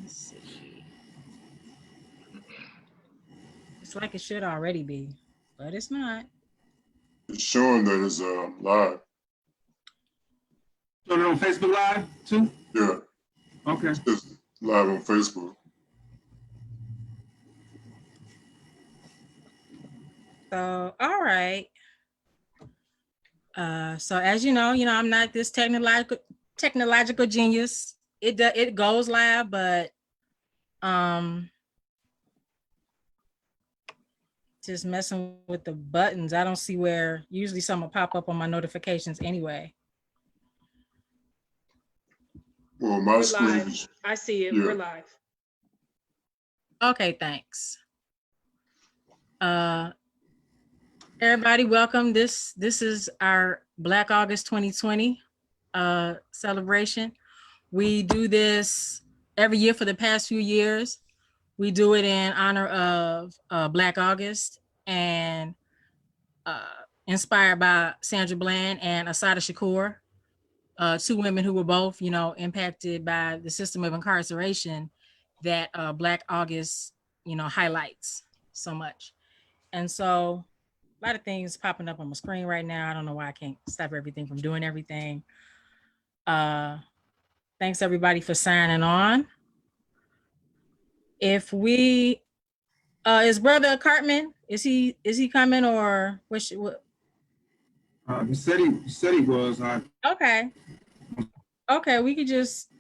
Let's see. It's like it should already be, but it's not. It's showing that it's live. So they're on Facebook Live too? Yeah. Okay. It's live on Facebook. So, all right. So as you know, I'm not this technological genius. It goes live, but just messing with the buttons. I don't see where usually something will pop up on my notifications anyway. Well, my We're screen live. is, I see it. yeah. We're live. Okay, thanks. Everybody, welcome. This is our Black August 2020 celebration. We do this every year for the past few years. We do it in honor of Black August and inspired by Sandra Bland and Assata Shakur, two women who were both, impacted by the system of incarceration that Black August, highlights so much. And so a lot of things popping up on my screen right now. I don't know why I can't stop everything from doing everything. Thanks everybody for signing on. If we, is Brother Cartman, is he coming or what? He said he was. Okay, we could just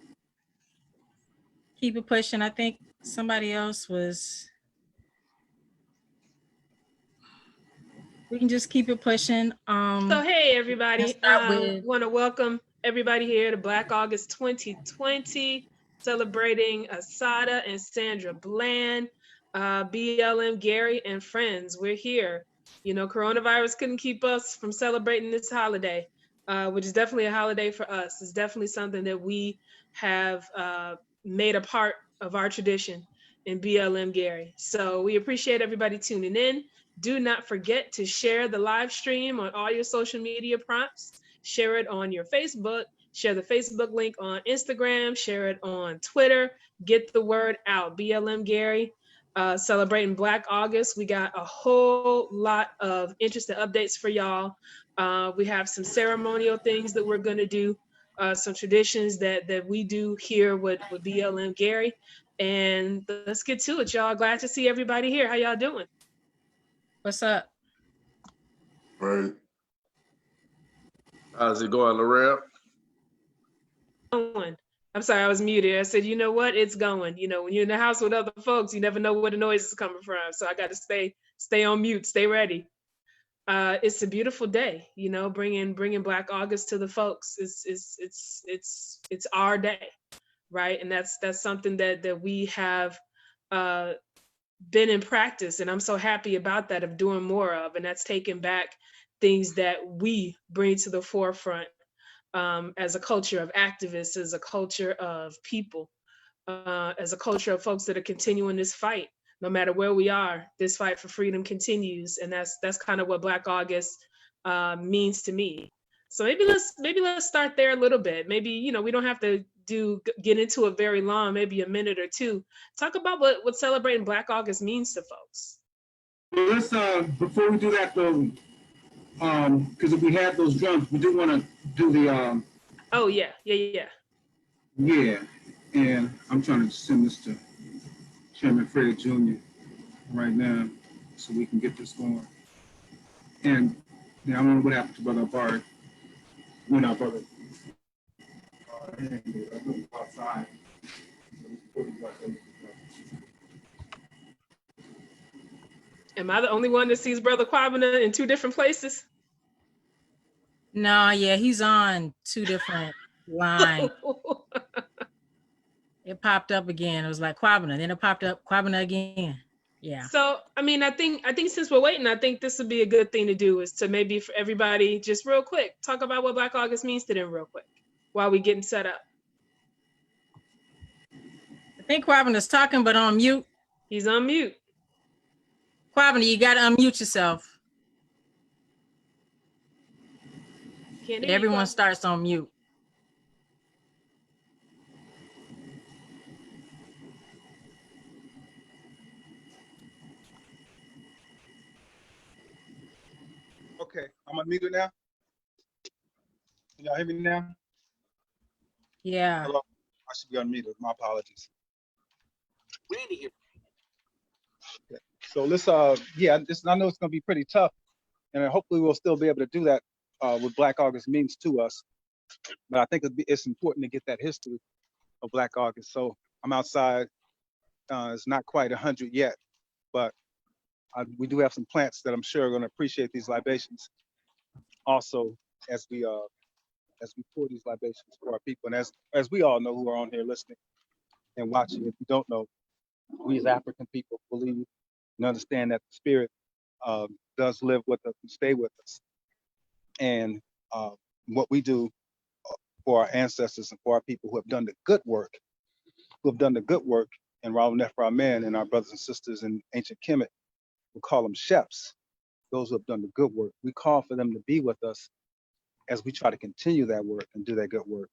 keep it pushing. I think somebody else was. We can just keep it pushing. So hey everybody, want to welcome everybody here to Black August 2020, celebrating Assata and Sandra Bland, BLM Gary and friends. We're here. Coronavirus couldn't keep us from celebrating this holiday, which is definitely a holiday for us. It's definitely something that we have made a part of our tradition in BLM Gary. So we appreciate everybody tuning in. Do not forget to share the live stream on all your social media prompts. Share it on your Facebook. Share the Facebook link on Instagram. Share it on Twitter. Get the word out. BLM Gary, celebrating Black August. We got a whole lot of interesting updates for y'all. We have some ceremonial things that we're going to do, some traditions that we do here with BLM Gary. And let's get to it, y'all. Glad to see everybody here. How y'all doing? What's up? Right. How's it going, Lorel? I'm sorry, I was muted. I said, you know what? It's going. When you're in the house with other folks, you never know where the noise is coming from. So I got to stay on mute, stay ready. It's a beautiful day, bringing Black August to the folks. It's our day, right? And that's something that we have been in practice, and I'm so happy about that, of doing more of, and that's taking back things that we bring to the forefront as a culture of activists, as a culture of people, as a culture of folks that are continuing this fight. No matter where we are, this fight for freedom continues, and that's kind of what Black August means to me. So maybe let's start there a little bit. Maybe we don't have to get into it very long, maybe a minute or two. Talk about what celebrating Black August means to folks. Well, let's before we do that though, because if we have those drums, we do want to do the Oh yeah. Yeah, and I'm trying to send this to Chairman Freddie Jr. right now so we can get this going. And I don't know what happened to Brother Bard. When our brother outside. Am I the only one that sees Brother Kwabena in two different places? No, yeah, he's on two different lines. It popped up again. It was like Kwabena, then it popped up Kwabena again. Yeah. So, I think since we're waiting, I think this would be a good thing to do, is to maybe for everybody, just real quick, talk about what Black August means to them real quick while we getting set up. I think Kwabena's talking, but on mute. He's on mute. Kwabena, you got to unmute yourself. Everyone starts on mute. Okay, I'm unmuted now. Can y'all hear me now? Yeah. Hello? I should be unmuted. My apologies. So let's yeah, I know it's gonna be pretty tough, and hopefully we'll still be able to do that what Black August means to us. But I think it's important to get that history of Black August. So I'm outside. It's not quite 100 yet, but we do have some plants that I'm sure are going to appreciate these libations. Also, as we pour these libations for our people, and as we all know who are on here listening and watching, if you don't know, we as African people believe and understand that the spirit does live with us and stay with us. And what we do for our ancestors and for our people who have done the good work, and Raul Nefra men and our brothers and sisters in ancient Kemet, we call them sheps, those who have done the good work. We call for them to be with us as we try to continue that work and do that good work.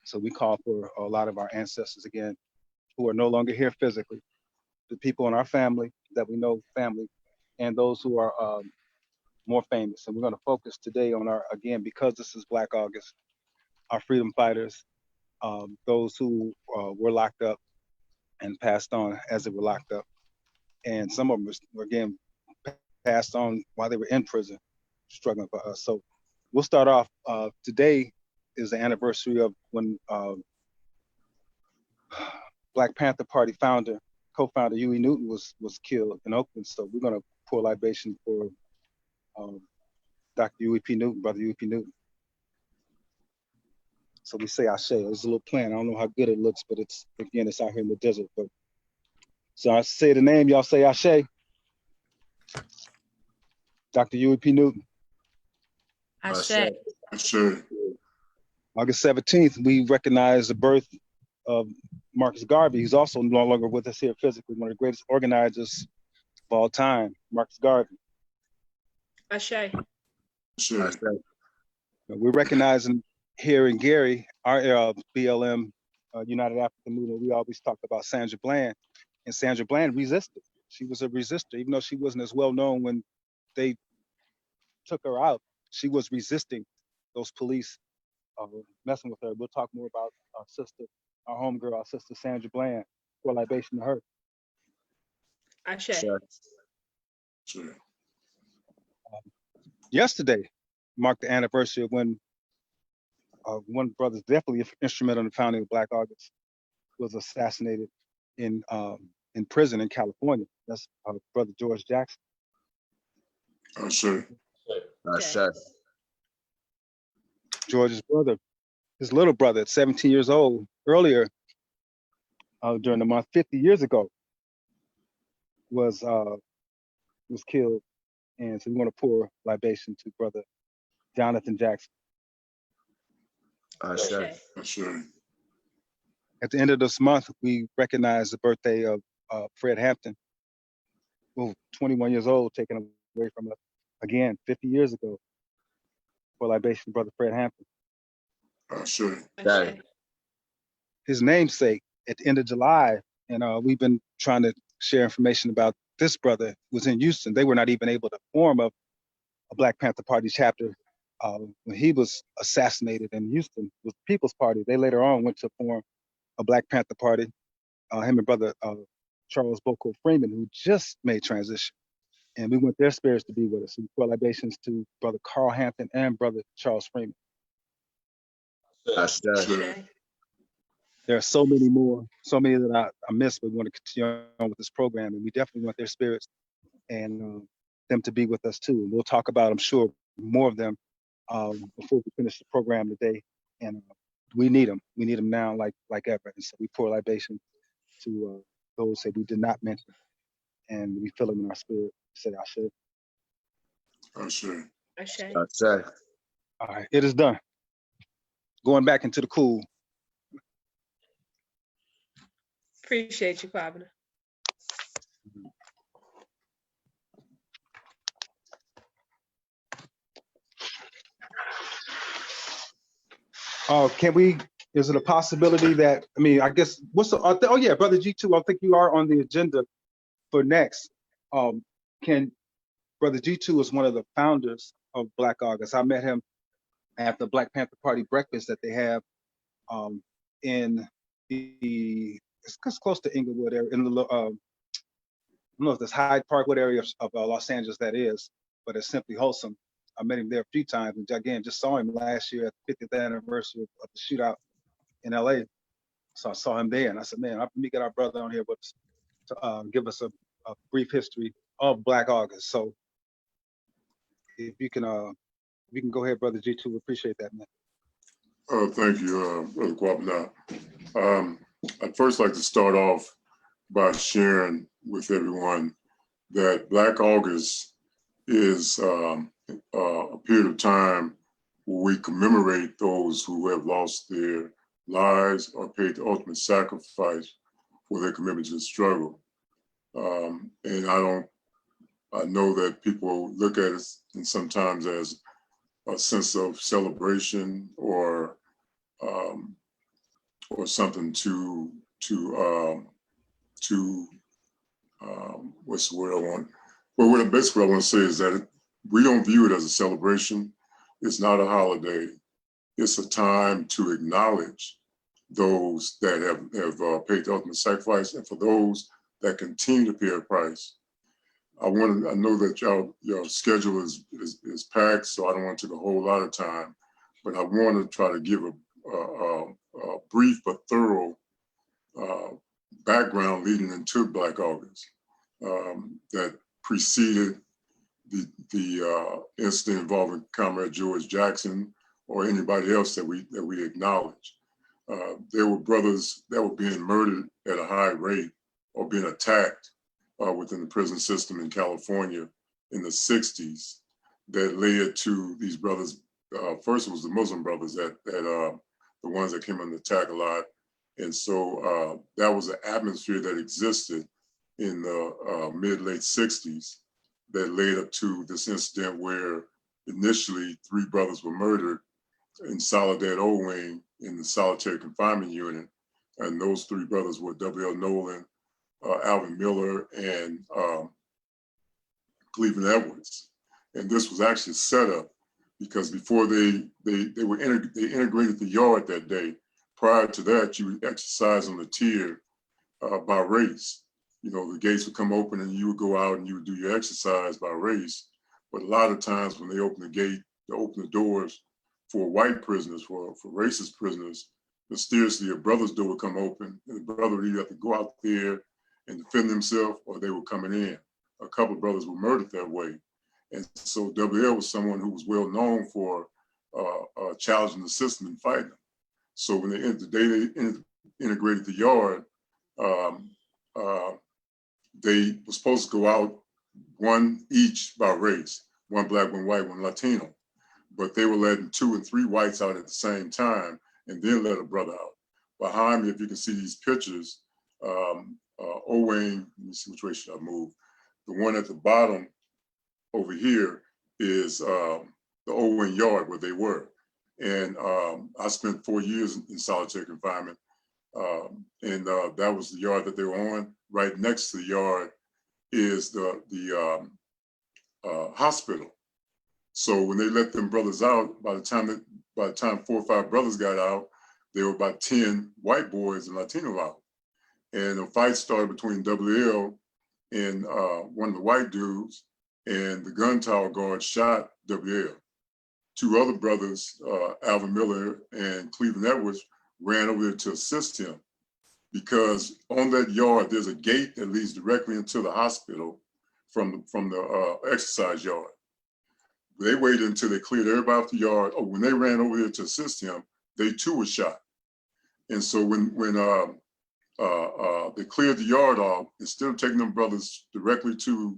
So we call for a lot of our ancestors again, who are no longer here physically, the people in our family that we know family, and those who are more famous. And we're going to focus today on again, because this is Black August, our freedom fighters, those who were locked up and passed on as they were locked up. And some of them were again passed on while they were in prison, struggling for us. So we'll start off. Today is the anniversary of when Black Panther Party co-founder Huey Newton was killed in Oakland. So we're going to pour libation for Dr. Huey P. Newton, Brother Huey P. Newton. So we say Ashe. It's a little plan. I don't know how good it looks, but it's out here in the desert. But so I say the name, y'all say Ashe. Dr. Huey P. Newton. Ashe. Ashe. August 17th, we recognize the birth of Marcus Garvey. He's also no longer with us here physically, one of the greatest organizers of all time, Marcus Garvey. Ashe. Ashe. We're recognizing here in Gary, our BLM, United African Movement, we always talk about Sandra Bland, and Sandra Bland resisted. She was a resistor, even though she wasn't as well known when they took her out. She was resisting those police messing with her. We'll talk more about our sister, our homegirl, our sister Sandra Bland, for libation to her. Ashe. Sure. Yesterday marked the anniversary of when one brother, definitely instrumental in the founding of Black August, was assassinated in prison in California. That's Brother George Jackson. Ashe. Ashe. George's brother, his little brother at 17 years old, earlier during the month, 50 years ago, was killed. And so we want to pour libation to Brother Jonathan Jackson. Ashe. At the end of this month, we recognize the birthday of Fred Hampton, who 21 years old, taken away from us again 50 years ago, for libation to Brother Fred Hampton. Ashe. His namesake at the end of July, and we've been trying to share information about this brother, was in Houston. They were not even able to form a Black Panther Party chapter when he was assassinated in Houston with the People's Party. They later on went to form a Black Panther Party, him and Brother Charles Boko Freeman, who just made transition. And we want their spirits to be with us. We pour libations to Brother Carl Hampton and Brother Charles Freeman. Ashe. There are so many more, so many that I missed, but we want to continue on with this program. And we definitely want their spirits and them to be with us too. And we'll talk about, I'm sure, more of them before we finish the program today. And we need them. We need them now like ever. And so we pour libation to those that we did not mention. And we feel them in our spirit. Say Ashe. Ashe. Ashe. Ashe. All right, it is done. Going back into the cool. Appreciate you, Kwabena. Is it a possibility that, I guess, oh yeah, Brother G2, I think you are on the agenda for next. Brother G2 is one of the founders of Black August. I met him at the Black Panther Party breakfast that they have in it's close to Inglewood area, in the I don't know if that's Hyde Park, what area of Los Angeles that is, but it's Simply Wholesome. I met him there a few times, and again, just saw him last year at the 50th anniversary of the shootout in LA. So I saw him there, and I said, man, let me get our brother on here with us to give us a brief history of Black August. So if you can go ahead, Brother G2, we appreciate that, man. Thank you, Brother Kwapna. I'd first like to start off by sharing with everyone that Black August is a period of time where we commemorate those who have lost their lives or paid the ultimate sacrifice for their commitment to the struggle. And I know that people look at it and sometimes as a sense of celebration or something to what's the word I want? Well, what basically I want to say is that we don't view it as a celebration. It's not a holiday. It's a time to acknowledge those that have paid the ultimate sacrifice, and for those that continue to pay a price. I know that your schedule is packed, so I don't want to take a whole lot of time, but I want to try to give a brief but thorough background leading into Black August that preceded the incident involving Comrade George Jackson or anybody else that we acknowledge. There were brothers that were being murdered at a high rate or being attacked within the prison system in California in the 60s that led to these brothers. First, it was the Muslim brothers that the ones that came under attack a lot. And so that was an atmosphere that existed in the mid-late 60s that led up to this incident where initially 3 brothers were murdered in Soledad O-Wing in the solitary confinement unit. And those 3 brothers were W.L. Nolan, Alvin Miller, and Cleveland Edwards. And this was actually set up because before they integrated the yard that day. Prior to that, you would exercise on the tier by race. You know, the gates would come open and you would go out and you would do your exercise by race. But a lot of times when they open the gate, they open the doors for white prisoners, for racist prisoners, mysteriously a brother's door would come open and the brother would either have to go out there and defend himself or they were coming in. A couple of brothers were murdered that way. And so WL was someone who was well known for challenging the system and fighting. So when they integrated the yard, they were supposed to go out one each by race, 1 black, 1 white, 1 Latino. But they were letting 2 and 3 whites out at the same time and then let a brother out. Behind me, if you can see these pictures, O-Wing, let me see which way should I move. The one at the bottom over here is the O-Wing yard where they were. And I spent 4 years in solitary confinement. And that was the yard that they were on. Right next to the yard is the hospital. So when they let them brothers out, by the time 4 or 5 brothers got out, there were about 10 white boys and Latino out. And a fight started between WL and one of the white dudes, and the gun tower guard shot WL. 2 other brothers, Alvin Miller and Cleveland Edwards, ran over there to assist him because on that yard, there's a gate that leads directly into the hospital from the exercise yard. They waited until they cleared everybody off the yard. Oh, when they ran over there to assist him, they too were shot. And so when they cleared the yard off, instead of taking them brothers directly to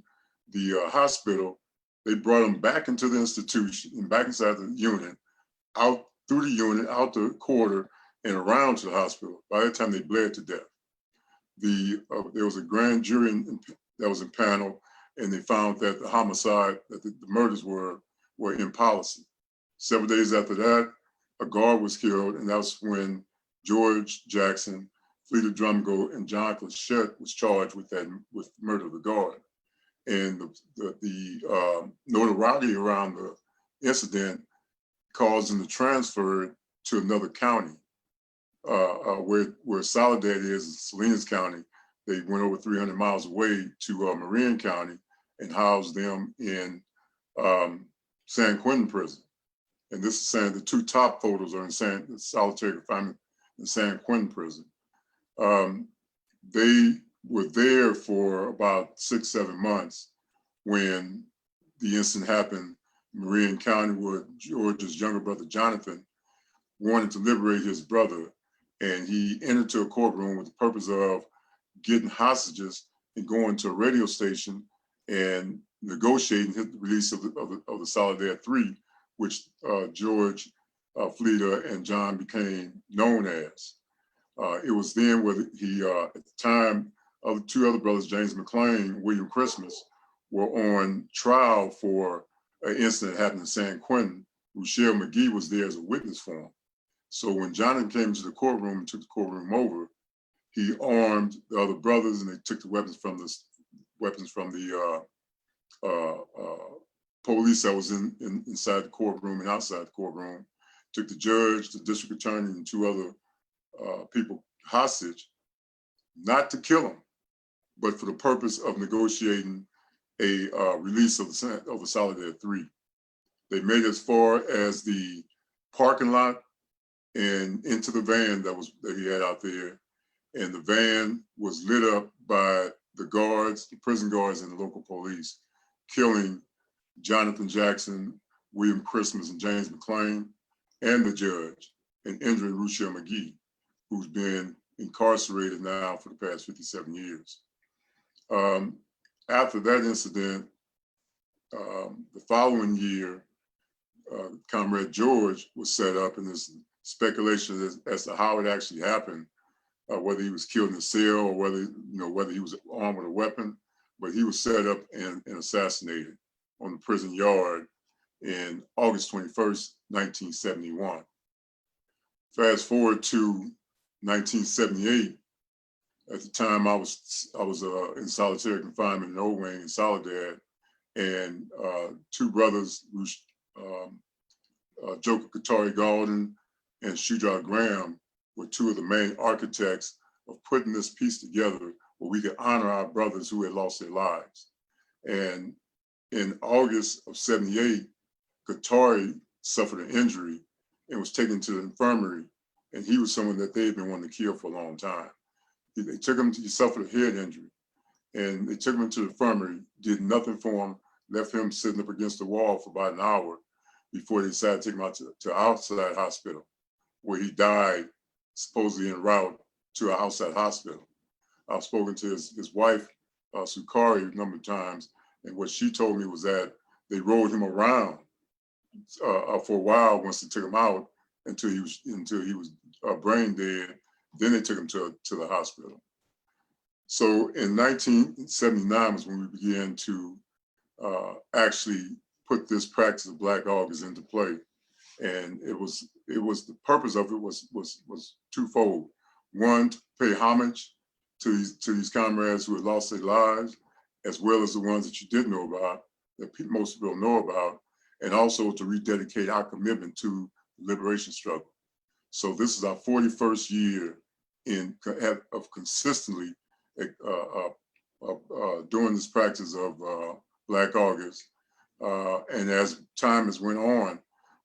the hospital, they brought them back into the institution and back inside the unit, out through the unit, out the corridor, and around to the hospital. By the time they bled to death, there was a grand jury that was in panel, and they found that the homicide, that the murders were in policy. Several days after that, a guard was killed, and that's when George Jackson, Fleeta Drumgo, and John Clochette was charged with murder of the guard. And the notoriety around incident caused them to transfer to another county, where Soledad is in Salinas County. They went over 300 miles away to Marin County and housed them in San Quentin prison. And this is saying the two top photos are in solitary confinement in San Quentin prison. They were there for about 6-7 months when the incident happened in Marin County, where George's younger brother, Jonathan, wanted to liberate his brother. And he entered to a courtroom with the purpose of getting hostages and going to a radio station and negotiating the release of the Soledad Three, which George, Fleta, and John became known as. It was then where he, at the time, of two other brothers, James McLean, William Christmas, were on trial for an incident that happened in San Quentin. Rochelle McGee was there as a witness for him. So when Jonathan came to the courtroom and took the courtroom over, he armed the other brothers, and they took the weapons from the police that was inside the courtroom and outside the courtroom. Took the judge, the district attorney, and two other people hostage, not to kill them, but for the purpose of negotiating a release of the Soledad Three. They made it as far as the parking lot and into the van that he had out there. And the van was lit up by the guards, the prison guards, and the local police, killing Jonathan Jackson, William Christmas, and James McLean, and the judge, and injuring Rochelle McGee, who's been incarcerated now for the past 57 years. After that incident, the following year, Comrade George was set up, and there's speculation as to how it actually happened, whether he was killed in a cell or whether he was armed with a weapon, but he was set up and assassinated on the prison yard in August 21st, 1971. Fast forward to 1978. At the time, I was in solitary confinement in Old Wing in Soledad, and two brothers, Joker Katari Galden and Shudra Graham, were two of the main architects of putting this piece together where we could honor our brothers who had lost their lives. And in August of '78, Katari suffered an injury and was taken to the infirmary, and he was someone that they had been wanting to kill for a long time. They took him he suffered a head injury, and they took him to the infirmary, did nothing for him, left him sitting up against the wall for about an hour before they decided to take him out to outside hospital, where he died, supposedly en route to an outside hospital. I've spoken to his wife, Sukari, a number of times, and what she told me was that they rode him around for a while once they took him out until he was brain dead. Then they took him to the hospital. So in 1979 was when we began to actually put this practice of Black August into play, and it was the purpose of it was twofold. One, to pay homage to these comrades who had lost their lives, as well as the ones that you didn't know about, that most people don't know about, and also to rededicate our commitment to the liberation struggle. So this is our 41st year of consistently doing this practice of Black August. And as time has went on,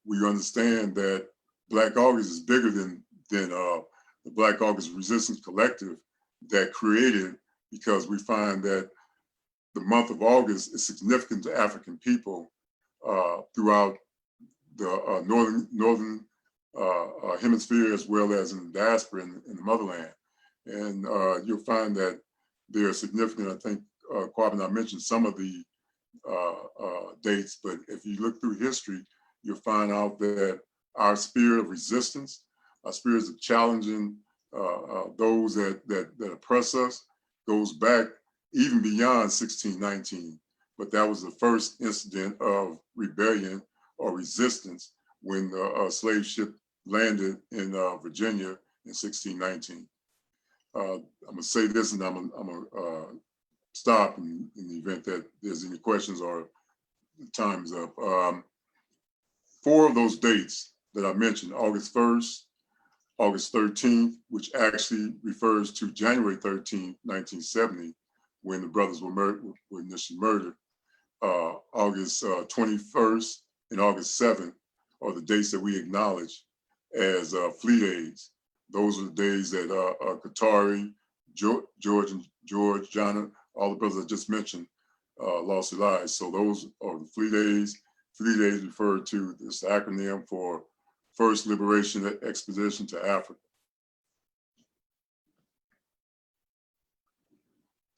we understand that Black August is bigger than the Black August Resistance Collective that created, because we find that the month of August is significant to African people throughout the northern hemisphere, as well as in the diaspora in the motherland. And you'll find that they are significant. I think Kwame, I mentioned some of the dates, but if you look through history, you'll find out that our spirit of resistance, our spirits of challenging those that oppress us, goes back even beyond 1619. But that was the first incident of rebellion or resistance when the slave ship landed in Virginia in 1619. I'm gonna say this, and I'm gonna stop in the event that there's any questions or time's up. 4 of those dates that I mentioned, August 1st, August 13th, which actually refers to January 13th, 1970, when the brothers were initially murdered. August 21st and August 7th are the dates that we acknowledge as fleet days. Those are the days that Qatari, George, Jana, all the brothers I just mentioned lost their lives. So those are the fleet days. Fleet days refer to this acronym for First Liberation Expedition to Africa.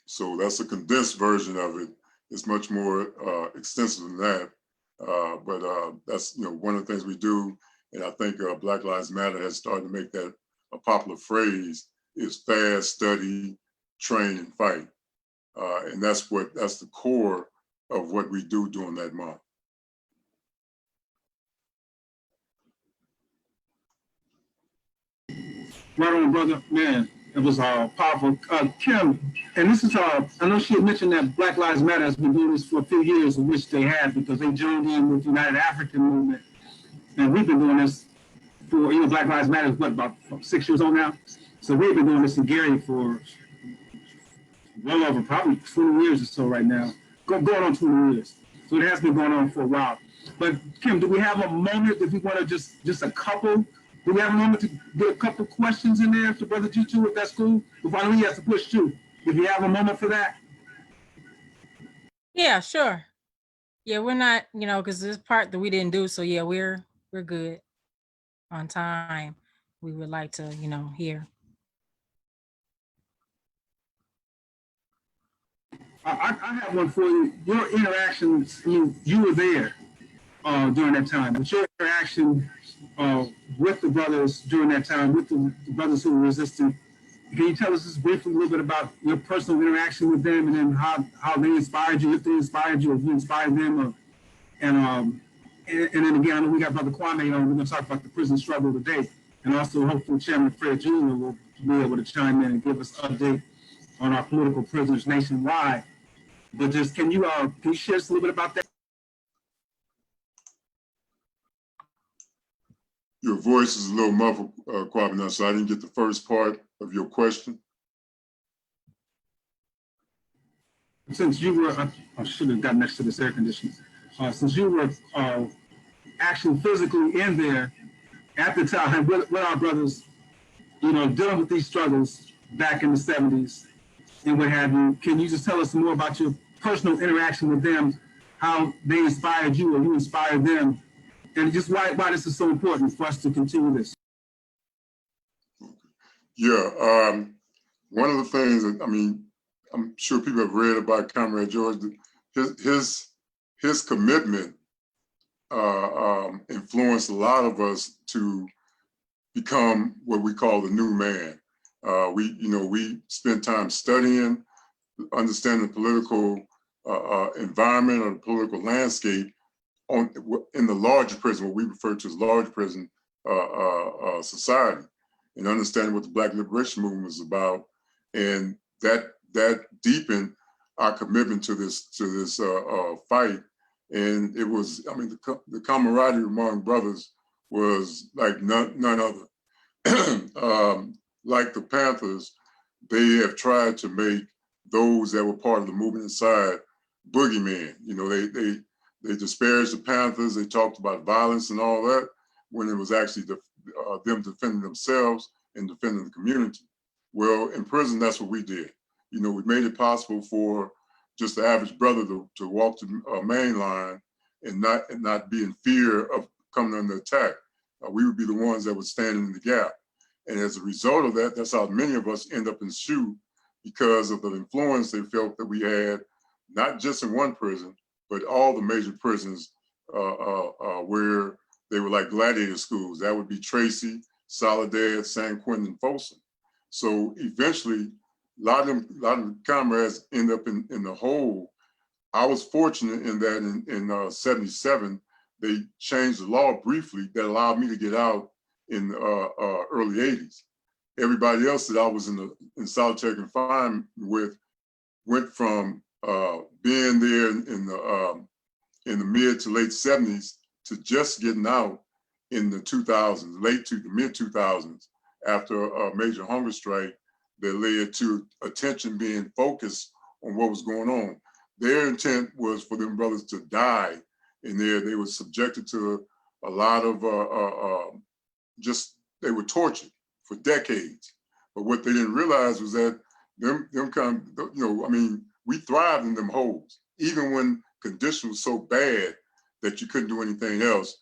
So that's a condensed version of it. It's much more extensive than that. But that's one of the things we do. And I think Black Lives Matter has started to make that a popular phrase, is fast, study, train, and fight. And that's the core of what we do during that month. Right on, brother. Man, it was powerful. Kim, and this is, I know she had mentioned that Black Lives Matter has been doing this for a few years, which they have, because they joined in with the United African Movement. And we've been doing this for, Black Lives Matter is what, about 6 years old now? So we've been doing this in Gary for well over probably 20 years or so right now. Going on 20 years. So it has been going on for a while. But Kim, do we have a moment if we want to just a couple? Do we have a moment to get a couple questions in there to Brother G2, if that's cool? Before I know he has to push too. If you have a moment for that? Yeah, sure. Yeah, we're not, because this part that we didn't do. So yeah, we're good on time. We would like to, hear. I have one for you. Your interactions, you were there during that time, but your interaction with the brothers during that time, with the brothers who were resisting, can you tell us just briefly a little bit about your personal interaction with them, and then how they inspired you, if they inspired you, if you inspired them, and then again, I know we got Brother Kwame on. We're going to talk about the prison struggle today, and also hopefully Chairman Fred Jr. will be able to chime in and give us an update on our political prisoners nationwide. But just can you share us a little bit about that? Your voice is a little muffled, Kwame, so I didn't get the first part of your question. Since you were, I should have got next to this air conditioning. Since you were actually physically in there at the time with our brothers, dealing with these struggles back in the 70s and what have you, can you just tell us more about your personal interaction with them, how they inspired you or you inspired them, and just why this is so important for us to continue this? Yeah, one of the things that, I'm sure people have read about Comrade George, his commitment influenced a lot of us to become what we call the new man. We spent time studying, understanding the political environment or the political landscape in the larger prison, what we refer to as large prison society, and understanding what the Black Liberation Movement was about, and that deepened our commitment to this fight. And it was, the camaraderie among brothers was like none other. Like the Panthers, they have tried to make those that were part of the movement inside boogeymen. They disparaged the Panthers. They talked about violence and all that, when it was actually them defending themselves and defending the community. Well, in prison, that's what we did. We made it possible for just the average brother to walk the main line and not be in fear of coming under attack. We would be the ones that would stand in the gap. And as a result of that, that's how many of us end up in SHU, because of the influence they felt that we had, not just in one prison, but all the major prisons where they were like gladiator schools. That would be Tracy, Soledad, San Quentin, and Folsom. So eventually, a lot of comrades end up in the hole. I was fortunate in that in 77, they changed the law briefly that allowed me to get out in early 80s. Everybody else that I was in solitary confinement with went from being there in the mid to late 70s to just getting out in the 2000s, late to the mid 2000s, after a major hunger strike that led to attention being focused on what was going on. Their intent was for them brothers to die in there. They were subjected to a lot of they were tortured for decades. But what they didn't realize was that them kind of, I mean, we thrived in them holes. Even when conditions were so bad that you couldn't do anything else,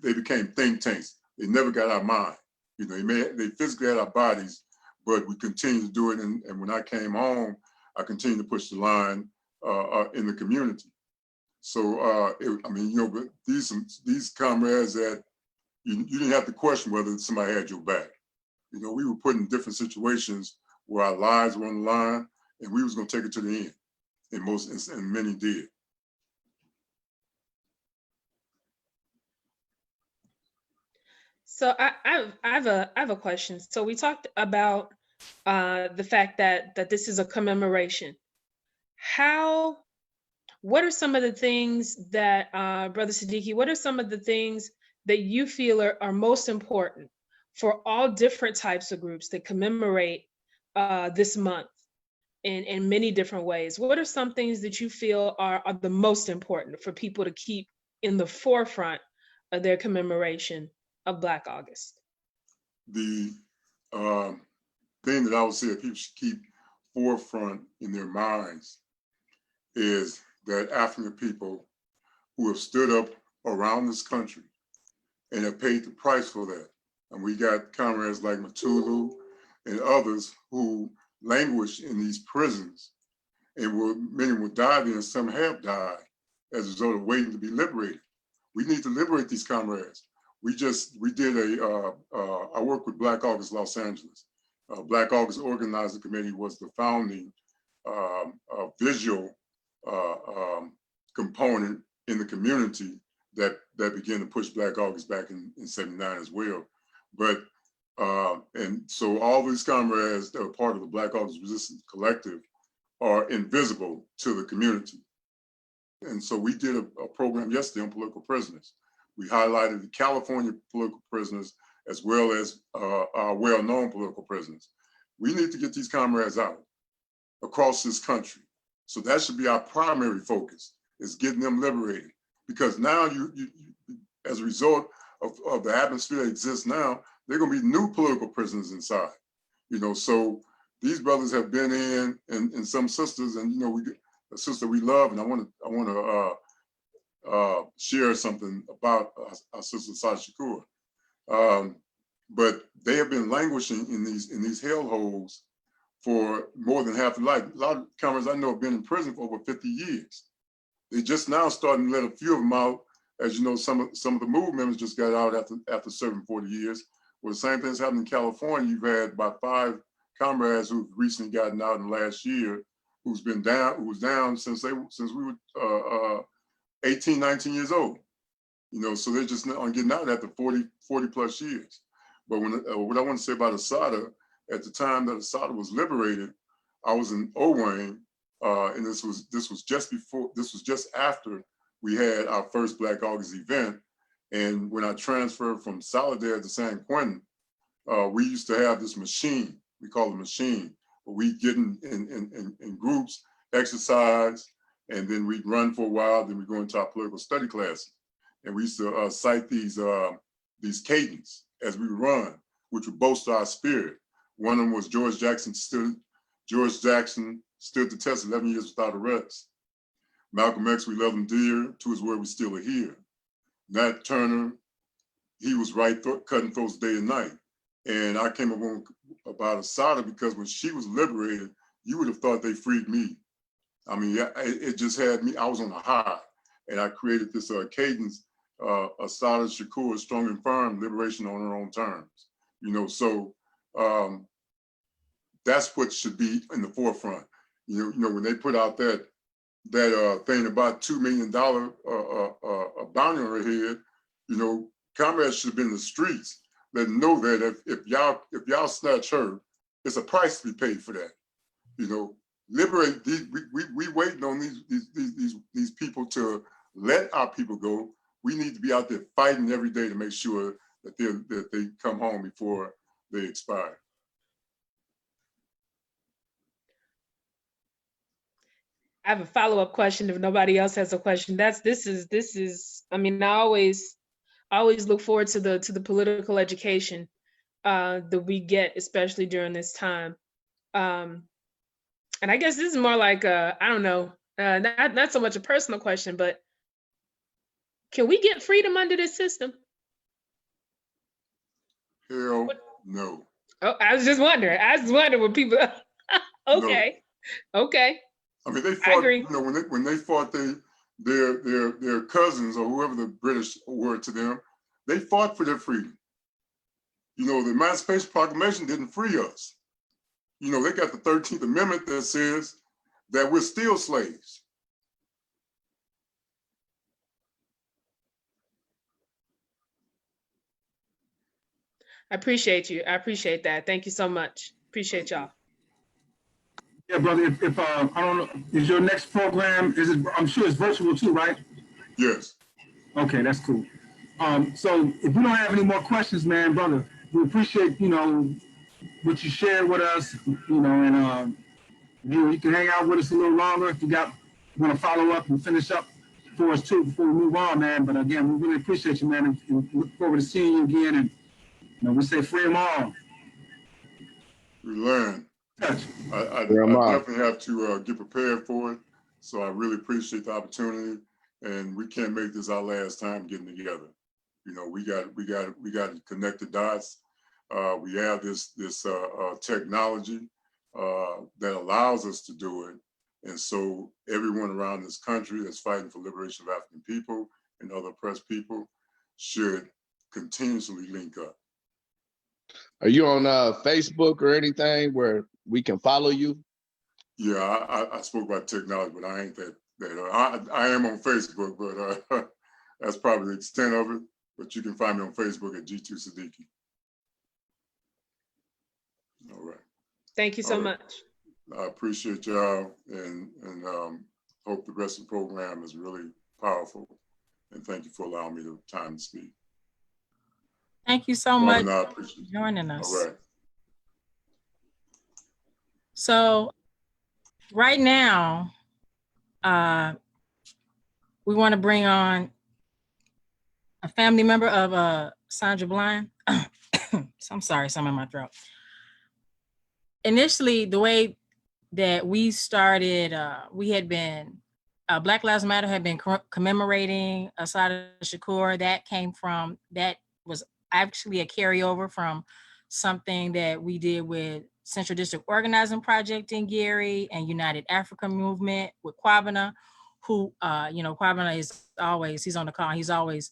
they became think tanks. They never got our mind. They physically had our bodies, but we continued to do it. And when I came home, I continued to push the line in the community. So, but these comrades that you didn't have to question whether somebody had your back. We were put in different situations where our lives were on the line, and we was going to take it to the end. And many did. So I have a question. So we talked about the fact that this is a commemoration. What are some of the things that, Brother Siddiqui, what are some of the things that you feel are most important for all different types of groups that commemorate this month in many different ways? What are some things that you feel are the most important for people to keep in the forefront of their commemoration of Black August? The thing that I would say that people should keep forefront in their minds is that African people who have stood up around this country and have paid the price for that. And we got comrades like Mutulu and others who languish in these prisons, and many will die there, and some have died as a result of waiting to be liberated. We need to liberate these comrades. We did I work with Black August Los Angeles. Black August Organizing Committee was the founding visual component in the community that began to push Black August back in 79 as well. But and so all these comrades that are part of the Black August Resistance Collective are invisible to the community. And so we did a program yesterday on political prisoners. We highlighted the California political prisoners as well as our well-known political prisoners. We need to get these comrades out across this country. So that should be our primary focus, is getting them liberated. Because now you as a result of the atmosphere that exists now, there are gonna be new political prisoners inside. So these brothers have been in, and some sisters, and we get a sister we love, and I want to share something about our sister Assata Shakur. But they have been languishing in these hellholes for more than half their life. A lot of comrades I know have been in prison for over 50 years. They just now starting to let a few of them out. As you know, some of the MOVE members just got out after serving 40 years. Well, the same thing's happened in California. You've had about 5 comrades who've recently gotten out in the last year, who was down since we were 18, 19 years old. So they're just on getting out after 40 plus years. But what I want to say about Assata, at the time that Assata was liberated, I was in Owayne, and this was just after we had our first Black August event. And when I transferred from Solidarity to San Quentin, we used to have this machine, we call it a machine, where we get in groups, exercise, and then we'd run for a while, then we go into our political study classes. And we used to cite these cadence as we run, which would bolster our spirit. One of them was George Jackson stood the test 11 years without arrest. Malcolm X, we love him dear, to his word we still are here. Nat Turner, he was right, cutting throats day and night. And I came up on about Assata because when she was liberated, you would have thought they freed me. I mean, it just had me, I was on a high. And I created this cadence, Assata Shakur, strong and firm, liberation on her own terms. So that's what should be in the forefront. When they put out that thing about $2 million bounty on her head, comrades should have been in the streets that know that if y'all snatch her, it's a price to be paid for that. Liberate these. We waiting on these people to let our people go, we need to be out there fighting every day to make sure that they come home before they expire. I have a follow-up question if nobody else has a question. This is I mean, I always look forward to the political education that we get, especially during this time. And I guess this is more like I don't know, not so much a personal question, but can we get freedom under this system? Hell no. Oh, I was just wondering. When people. Okay, no. Okay. I mean, they fought. You know, when they fought their cousins or whoever the British were to them, they fought for their freedom. You know, the Emancipation Proclamation didn't free us. You know, they got the 13th Amendment that says that we're still slaves. I appreciate you. I appreciate that. Thank you so much. Appreciate y'all. Yeah, brother. If I don't know, is your next program? Is it? I'm sure it's virtual too, right? Yes. Okay, that's cool. So if you don't have any more questions, man, brother, we appreciate what you shared with us. And you can hang out with us a little longer if you want to follow up and finish up for us too before we move on, man. But again, we really appreciate you, man, and look forward to seeing you again. And we say free them all. We learn. I definitely have to get prepared for it. So I really appreciate the opportunity, and we can't make this our last time getting together. You know, we got to connect the dots. We have this technology that allows us to do it, and so everyone around this country that's fighting for liberation of African people and other oppressed people should continuously link up. Are you on Facebook or anything where we can follow you? Yeah, I spoke about technology, but I ain't that I am on Facebook, but that's probably the extent of it. But you can find me on Facebook at G2 Siddiqui. All right. Thank you so much. I appreciate y'all, and hope the rest of the program is really powerful. And thank you for allowing me the time to speak. Thank you so much for joining us. All right. So right now, we want to bring on a family member of Sandra Bland. I'm sorry, something in my throat. Initially, the way that we started, we had been, Black Lives Matter had been commemorating Assata Shakur. That was actually a carryover from something that we did with Central District Organizing Project in Gary and United African Movement with Kwabena, who, Kwabena is always, he's on the call, he's always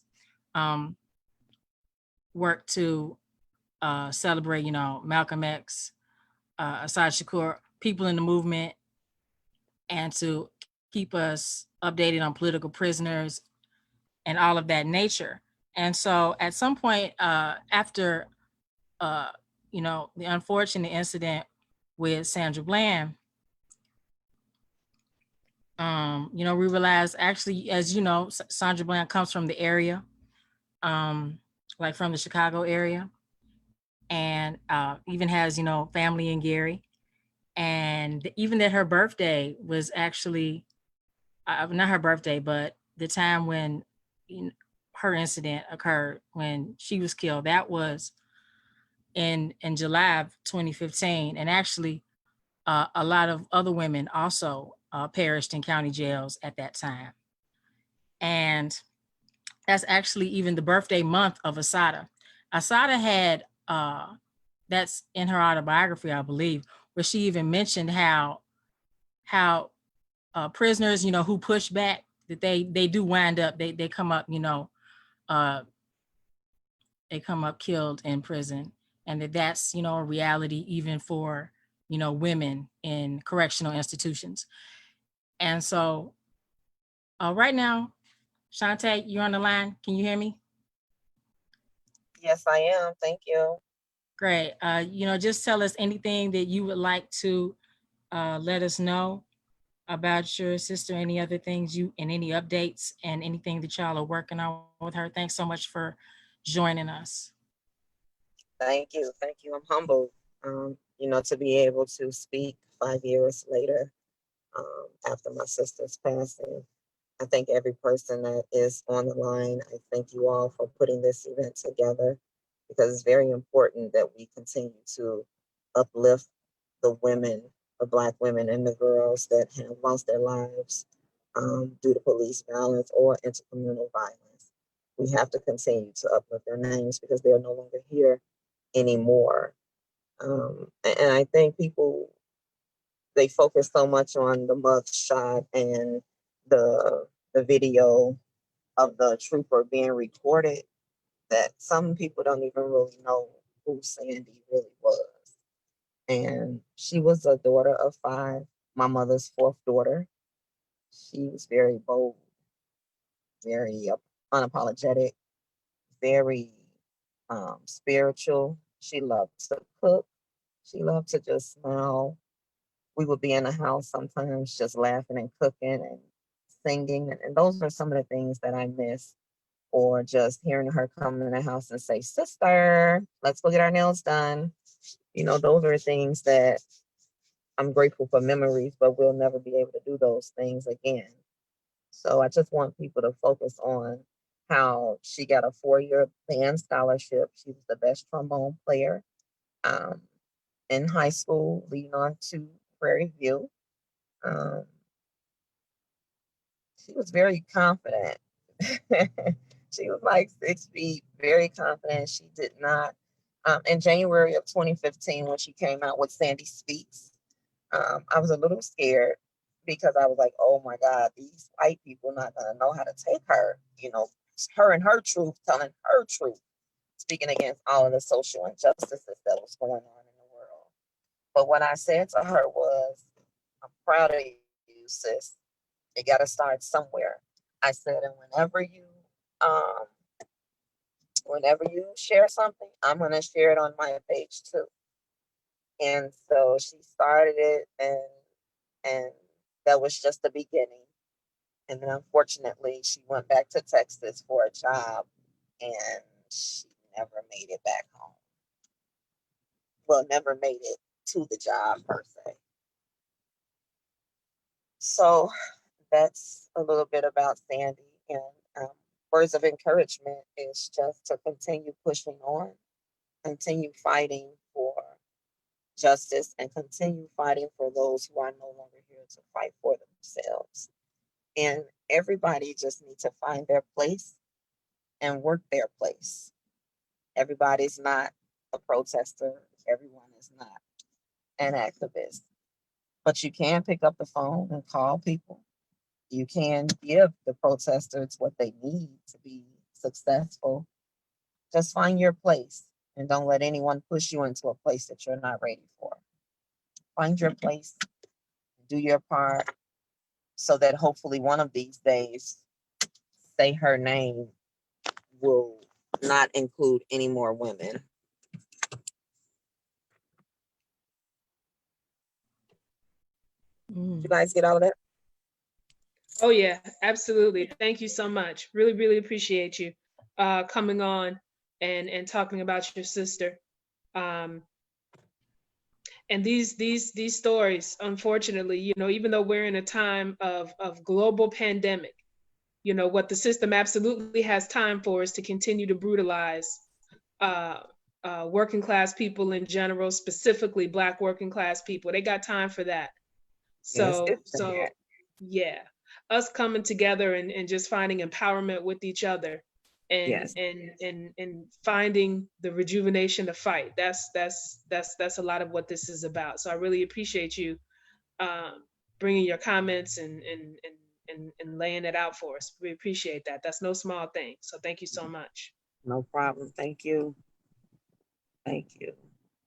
worked to celebrate, Malcolm X, Assata Shakur, people in the movement, and to keep us updated on political prisoners and all of that nature. And so at some point after, the unfortunate incident with Sandra Bland, we realized actually, as you know, Sandra Bland comes from the area, like from the Chicago area, and even has, family in Gary. And even that her birthday was actually, not her birthday, but the time when her incident occurred, when she was killed, that was in July of 2015. And actually, a lot of other women also perished in county jails at that time. And that's actually even the birthday month of Assata. Assata had, that's in her autobiography, I believe, where she even mentioned how prisoners, who push back, that they do wind up, they come up, they come up killed in prison, and that's, a reality even for, women in correctional institutions. And so right now, Shantae, you're on the line. Can you hear me? Yes, I am. Thank you. Great. Just tell us anything that you would like to let us know about your sister, any other things and any updates and anything that y'all are working on with her. Thanks so much for joining us. Thank you. Thank you. I'm humbled, to be able to speak 5 years later, after my sister's passing. I thank every person that is on the line. I thank you all for putting this event together, because it's very important that we continue to uplift the women, the Black women and the girls that have lost their lives due to police violence or intercommunal violence. We have to continue to uplift their names because they are no longer here anymore. And I think people, they focus so much on the mug shot and the video of the trooper being recorded that some people don't even really know who Sandy really was. And she was a daughter of 5, my mother's 4th daughter. She was very bold, very unapologetic, very spiritual. She loved to cook. She loved to just smile. We would be in the house sometimes just laughing and cooking and singing. And those are some of the things that I miss. Or just hearing her come in the house and say, "Sister, let's go get our nails done." Those are things that I'm grateful for memories, but we'll never be able to do those things again. So I just want people to focus on how she got a 4-year band scholarship. She was the best trombone player in high school, leading on to Prairie View. She was very confident. She was like 6 feet, very confident. She did not. In January of 2015, when she came out with Sandy Speaks, I was a little scared because I was like, oh my God, these white people not going to know how to take her. Her and her truth, telling her truth, speaking against all of the social injustices that was going on in the world. But what I said to her was, I'm proud of you, sis. You got to start somewhere. I said, and whenever you share something, I'm going to share it on my page too. And so she started it, and that was just the beginning. And then unfortunately, she went back to Texas for a job, and she never made it back home. Well, never made it to the job per se. So that's a little bit about Sandy. And words of encouragement is just to continue pushing on, continue fighting for justice, and continue fighting for those who are no longer here to fight for themselves. And everybody just needs to find their place and work their place. Everybody's not a protester. Everyone is not an activist. But you can pick up the phone and call people. You can give the protesters what they need to be successful. Just find your place and don't let anyone push you into a place that you're not ready for. Find your place, do your part, so that hopefully one of these days, Say Her Name will not include any more women. Did you guys get all of that? Oh yeah, absolutely. Thank you so much. Really, really appreciate you coming on and talking about your sister. And these stories, unfortunately, even though we're in a time of global pandemic, what the system absolutely has time for is to continue to brutalize working class people in general, specifically Black working class people. They got time for that. So yeah, us coming together and just finding empowerment with each other and finding the rejuvenation to fight. That's a lot of what this is about. So I really appreciate you bringing your comments and laying it out for us. We appreciate that. That's no small thing. So thank you so much. No problem. Thank you. Thank you.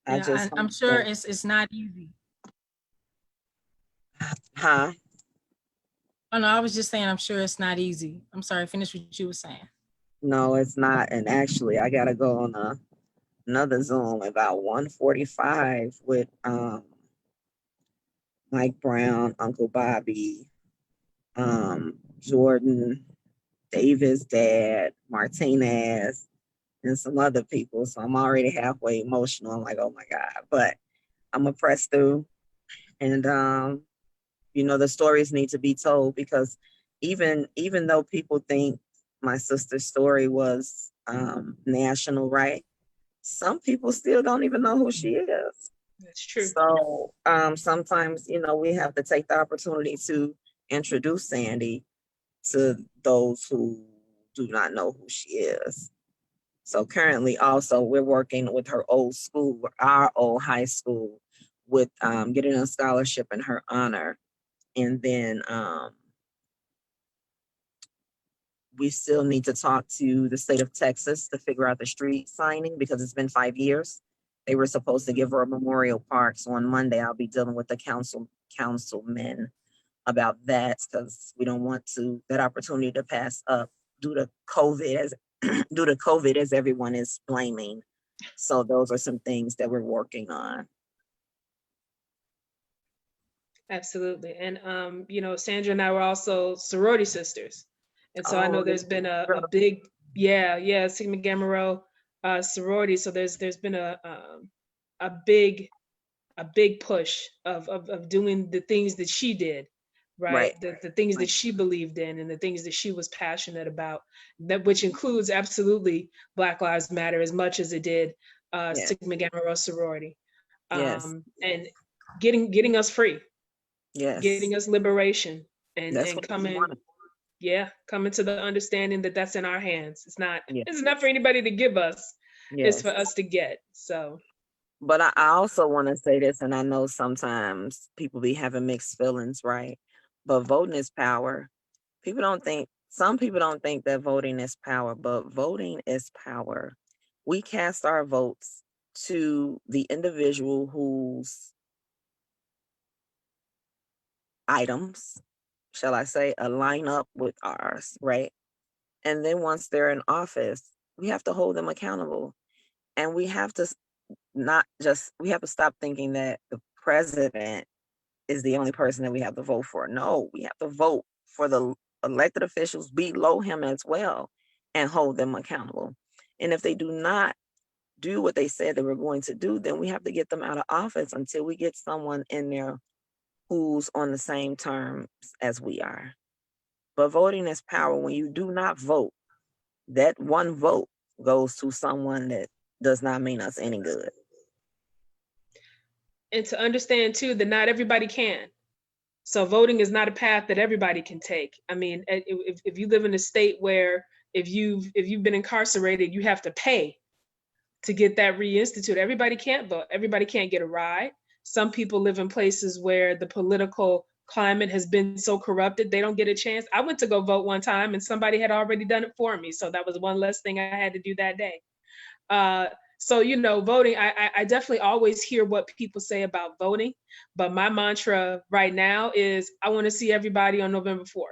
I'm sure it's not easy. Huh? Oh no, I was just saying I'm sure it's not easy. I'm sorry, finish what you were saying. No, it's not. And actually, I gotta go on another Zoom about 1:45 with Mike Brown, Uncle Bobby, Jordan, Davis' dad, Martinez, and some other people. So I'm already halfway emotional. I'm like, oh my God. But I'm gonna press through. And the stories need to be told, because even though people think my sister's story was national, right? Some people still don't even know who she is. That's true. So sometimes, we have to take the opportunity to introduce Sandy to those who do not know who she is. So currently also we're working with her old school, our old high school, with getting a scholarship in her honor. And then we still need to talk to the state of Texas to figure out the street signing, because it's been 5 years. They were supposed to give her a memorial park. So on Monday, I'll be dealing with the councilmen about that, because we don't want that opportunity to pass up due to COVID, as everyone is blaming. So those are some things that we're working on. Absolutely. And Sandra and I were also sorority sisters. And so I know there's been a big, Sigma Gamma Rho sorority. So there's been a big push of doing the things that she did, right? The things that she believed in and the things that she was passionate about, that which includes absolutely Black Lives Matter as much as it did Sigma Gamma Rho sorority. And getting us free. Yes. Getting us liberation and coming to the understanding that that's in our hands. It's not for anybody to give us. It's for us to get. So, but I also want to say this, and I know sometimes people be having mixed feelings, right? But voting is power. Some people don't think that voting is power, but voting is power. We cast our votes to the individual whose items, shall I say, align up with ours, right? And then once they're in office, we have to hold them accountable. And we have to stop thinking that the president is the only person that we have to vote for. No, we have to vote for the elected officials below him as well and hold them accountable. And if they do not do what they said they were going to do, then we have to get them out of office until we get someone in there who's on the same terms as we are. But voting is power. When you do not vote, that one vote goes to someone that does not mean us any good. And to understand too that not everybody can. So voting is not a path that everybody can take. I mean, if you live in a state where if you've been incarcerated, you have to pay to get that reinstituted. Everybody can't vote. Everybody can't get a ride. Some people live in places where the political climate has been so corrupted they don't get a chance. I went to go vote one time and somebody had already done it for me. So that was one less thing I had to do that day. So, voting, I definitely always hear what people say about voting, but my mantra right now is I want to see everybody on November 4th.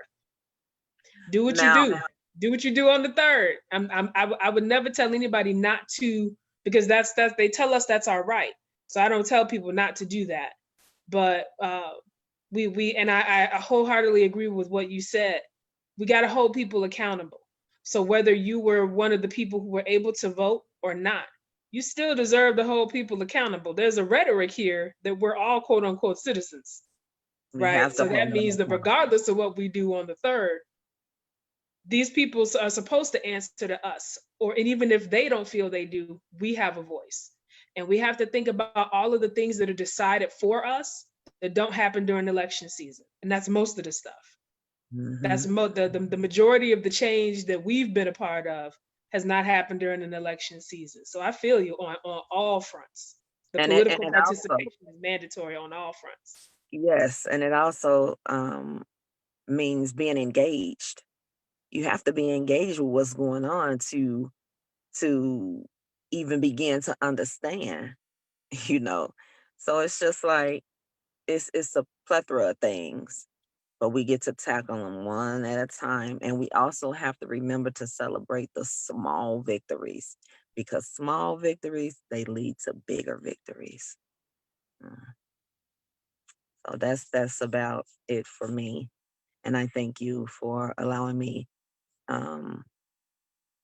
Do what you do. Do what you do on the 3rd. I would never tell anybody not to, because that's they tell us that's our right. So I don't tell people not to do that. But I wholeheartedly agree with what you said. We got to hold people accountable. So whether you were one of the people who were able to vote or not, you still deserve to hold people accountable. There's a rhetoric here that we're all quote unquote citizens, right? So that means that regardless of what we do on the 3rd, these people are supposed to answer to us, and even if they don't feel they do, we have a voice. And we have to think about all of the things that are decided for us that don't happen during election season. And that's most of the stuff. Mm-hmm. That's the majority of the change that we've been a part of has not happened during an election season. So I feel you on all fronts. The political participation is mandatory on all fronts. Yes, and it also means being engaged. You have to be engaged with what's going on to even begin to understand, So it's just like it's a plethora of things, but we get to tackle them one at a time. And we also have to remember to celebrate the small victories, because small victories, they lead to bigger victories. So that's about it for me. And I thank you for allowing me.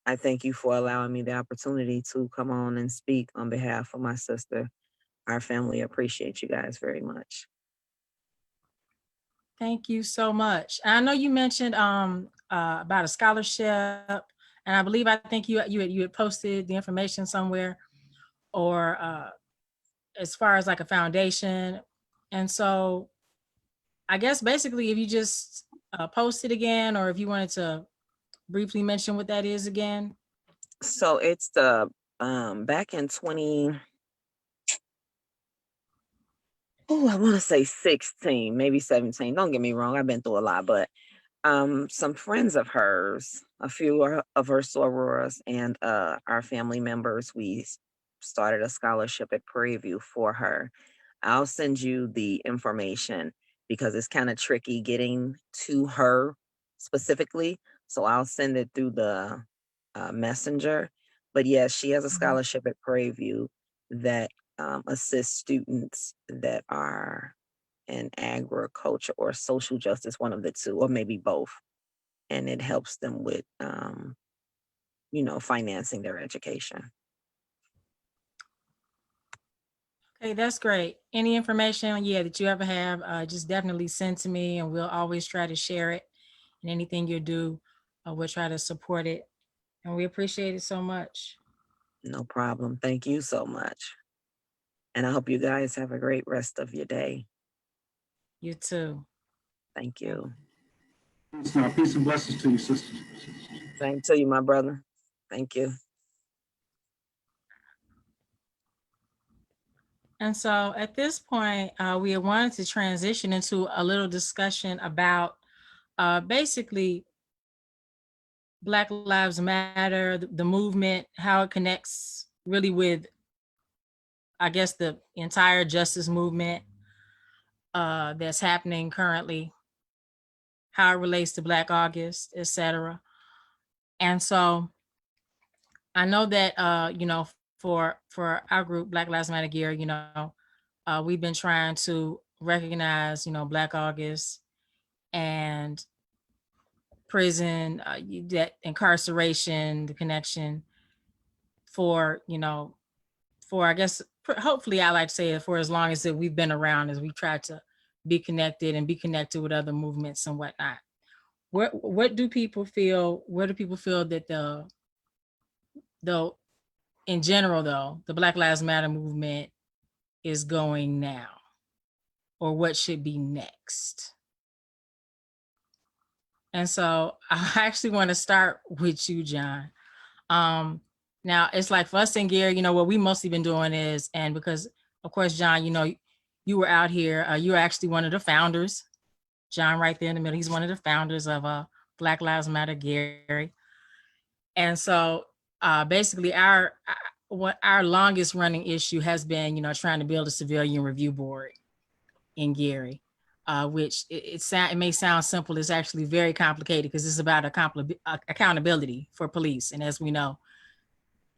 I thank you for allowing me the opportunity to come on and speak on behalf of my sister. Our family appreciates you guys very much. Thank you so much. I know you mentioned about a scholarship, and I think you had posted the information somewhere, or as far as like a foundation. And so I guess basically if you just post it again, or if you wanted to briefly mention what that is again. So it's the back in 20, I want to say 16, maybe 17. Don't get me wrong, I've been through a lot, but some friends of hers, a few of her sorors and our family members, we started a scholarship at Prairie View for her. I'll send you the information because it's kind of tricky getting to her specifically. So I'll send it through the messenger. But yes, she has a scholarship at Prairie View that assists students that are in agriculture or social justice, one of the two, or maybe both. And it helps them with, financing their education. Okay, that's great. Any information, that you ever have, just definitely send to me, and we'll always try to share it. And anything you do, we'll try to support it. And we appreciate it so much. No problem. Thank you so much. And I hope you guys have a great rest of your day. You too. Thank you. Peace and blessings to you, sister. Same to you, my brother. Thank you. And so at this point, we wanted to transition into a little discussion about basically Black Lives Matter, the movement, how it connects really with, I guess, the entire justice movement that's happening currently, how it relates to Black August, etc. And so I know that, for our group, Black Lives Matter Gary, we've been trying to recognize, Black August and prison, that incarceration, the connection for, I guess, hopefully I like to say it, for as long as that we've been around, as we try to be connected with other movements and whatnot. What do people feel? Where do people feel that in general though, the Black Lives Matter movement is going now, or what should be next? And so I actually want to start with you, John. Now it's like for us and Gary, what we mostly been doing is, and because of course, John, you were out here, you were actually one of the founders, John right there in the middle, he's one of the founders of Black Lives Matter Gary. And so basically our longest running issue has been, trying to build a civilian review board in Gary, which it may sound simple. It's actually very complicated because it's about accountability for police. And as we know,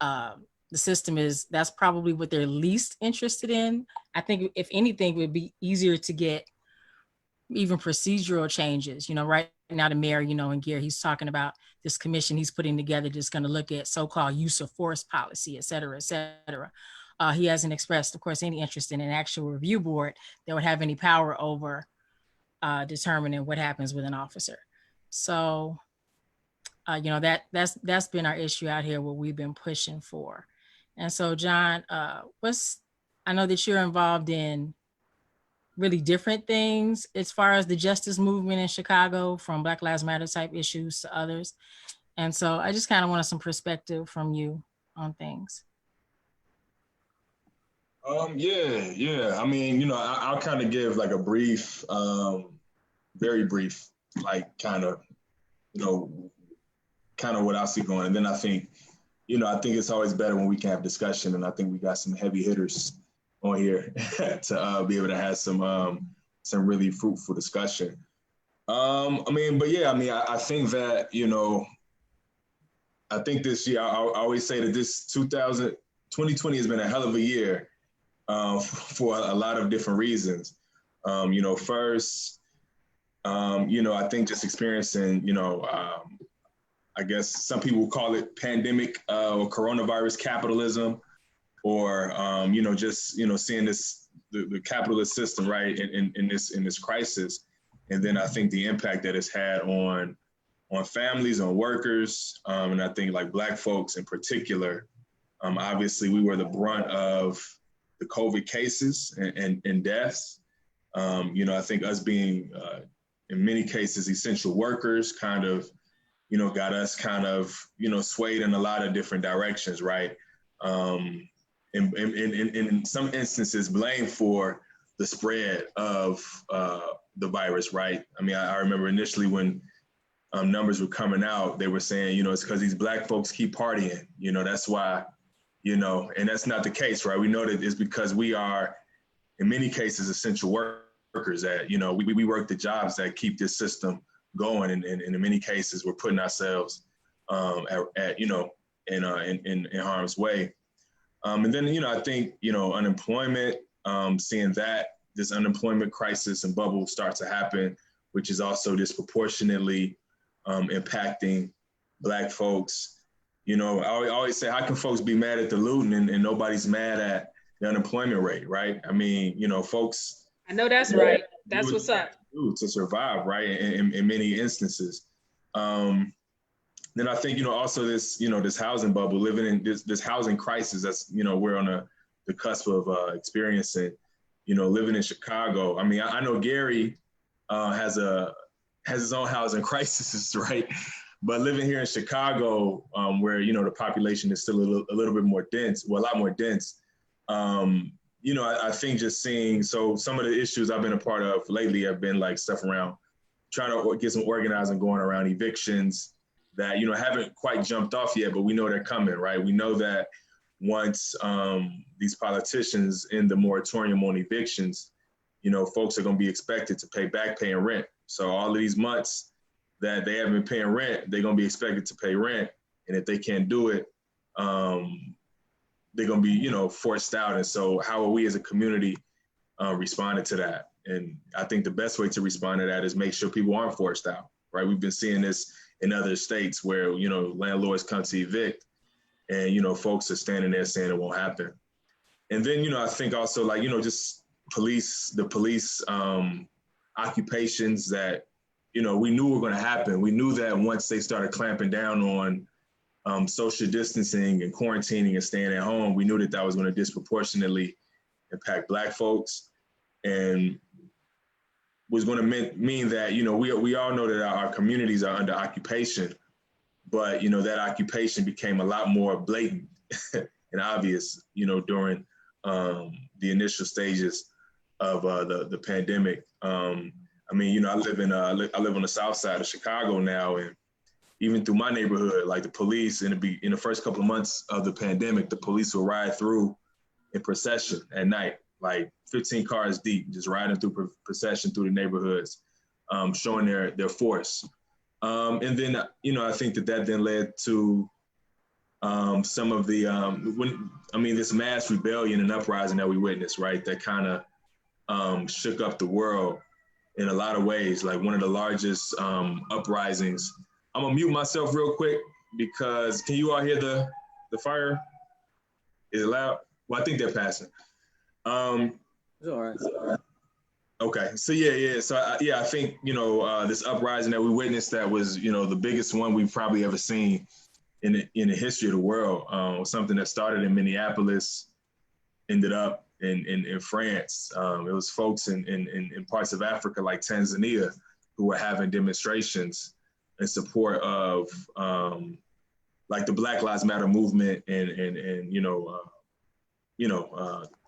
the system that's probably what they're least interested in. I think if anything, it would be easier to get even procedural changes. Right now the mayor, in Gary, he's talking about this commission he's putting together that's going to look at so-called use of force policy, et cetera, et cetera. He hasn't expressed, of course, any interest in an actual review board that would have any power over determining what happens with an officer. So, that's been our issue out here, what we've been pushing for. And so, John, I know that you're involved in really different things as far as the justice movement in Chicago, from Black Lives Matter type issues to others. And so I just kind of wanted some perspective from you on things. Yeah. I mean, I'll kind of give like a brief, very brief, like kind of what I see going. And then I think it's always better when we can have discussion. And I think we got some heavy hitters on here to be able to have some really fruitful discussion. I think that, I think this year, I always say that this 2020 has been a hell of a year for a lot of different reasons. First, I think just experiencing, I guess some people call it pandemic or coronavirus capitalism, or just seeing the capitalist system, right, in this crisis, and then I think the impact that it's had on families, on workers, and I think like Black folks in particular. Obviously, we were the brunt of the COVID cases and deaths. I think us being in many cases essential workers kind of got us kind of swayed in a lot of different directions, right? In some instances, blamed for the spread of the virus, right? I mean, I remember initially when numbers were coming out, they were saying, it's because these Black folks keep partying, that's why, and that's not the case, right? We know that it's because we are, in many cases, essential workers that, we work the jobs that keep this system going, and in many cases, we're putting ourselves in harm's way. And then, I think, unemployment, seeing that this unemployment crisis and bubble start to happen, which is also disproportionately impacting Black folks. I always say, how can folks be mad at the looting and nobody's mad at the unemployment rate, right? I mean, folks. I know that's right. That's what's up. To survive, right? In many instances. Then I think, also this, this housing bubble, living in this housing crisis that's, we're on the cusp of experiencing, living in Chicago. I mean, I know Gary has his own housing crisis, right? But living here in Chicago, where, the population is still a little bit more dense, well, a lot more dense. I think just seeing, so some of the issues I've been a part of lately have been like stuff around trying to get some organizing going around evictions that, haven't quite jumped off yet, but we know they're coming, right? We know that once these politicians end the moratorium on evictions, folks are going to be expected to pay back paying rent. So all of these months that they haven't been paying rent, they're going to be expected to pay rent. And if they can't do it, they're going to be, forced out. And so how are we as a community responding to that? And I think the best way to respond to that is make sure people aren't forced out, right? We've been seeing this in other states where, landlords come to evict and, folks are standing there saying it won't happen. And then, I think also like, just the police occupations that, we knew were going to happen. We knew that once they started clamping down on social distancing and quarantining and staying at home, we knew that was going to disproportionately impact Black folks and was going to mean that, we all know that our communities are under occupation, but, that occupation became a lot more blatant and obvious, during the initial stages of the pandemic. I mean, I live on the south side of Chicago now, and even through my neighborhood, like the police in the first couple of months of the pandemic, the police will ride through in procession at night, like 15 cars deep, just riding through procession through the neighborhoods, showing their force. And then, I think that then led to some of the, this mass rebellion and uprising that we witnessed, right? That kind of shook up the world in a lot of ways, like one of the largest uprisings. I'm gonna mute myself real quick because can you all hear the fire? Is it loud? Well, I think they're passing. It's all right. Okay, so yeah. So I think, this uprising that we witnessed that was, the biggest one we've probably ever seen in the history of the world. Something that started in Minneapolis, ended up in France. It was folks in parts of Africa like Tanzania who were having demonstrations in support of like the Black Lives Matter movement and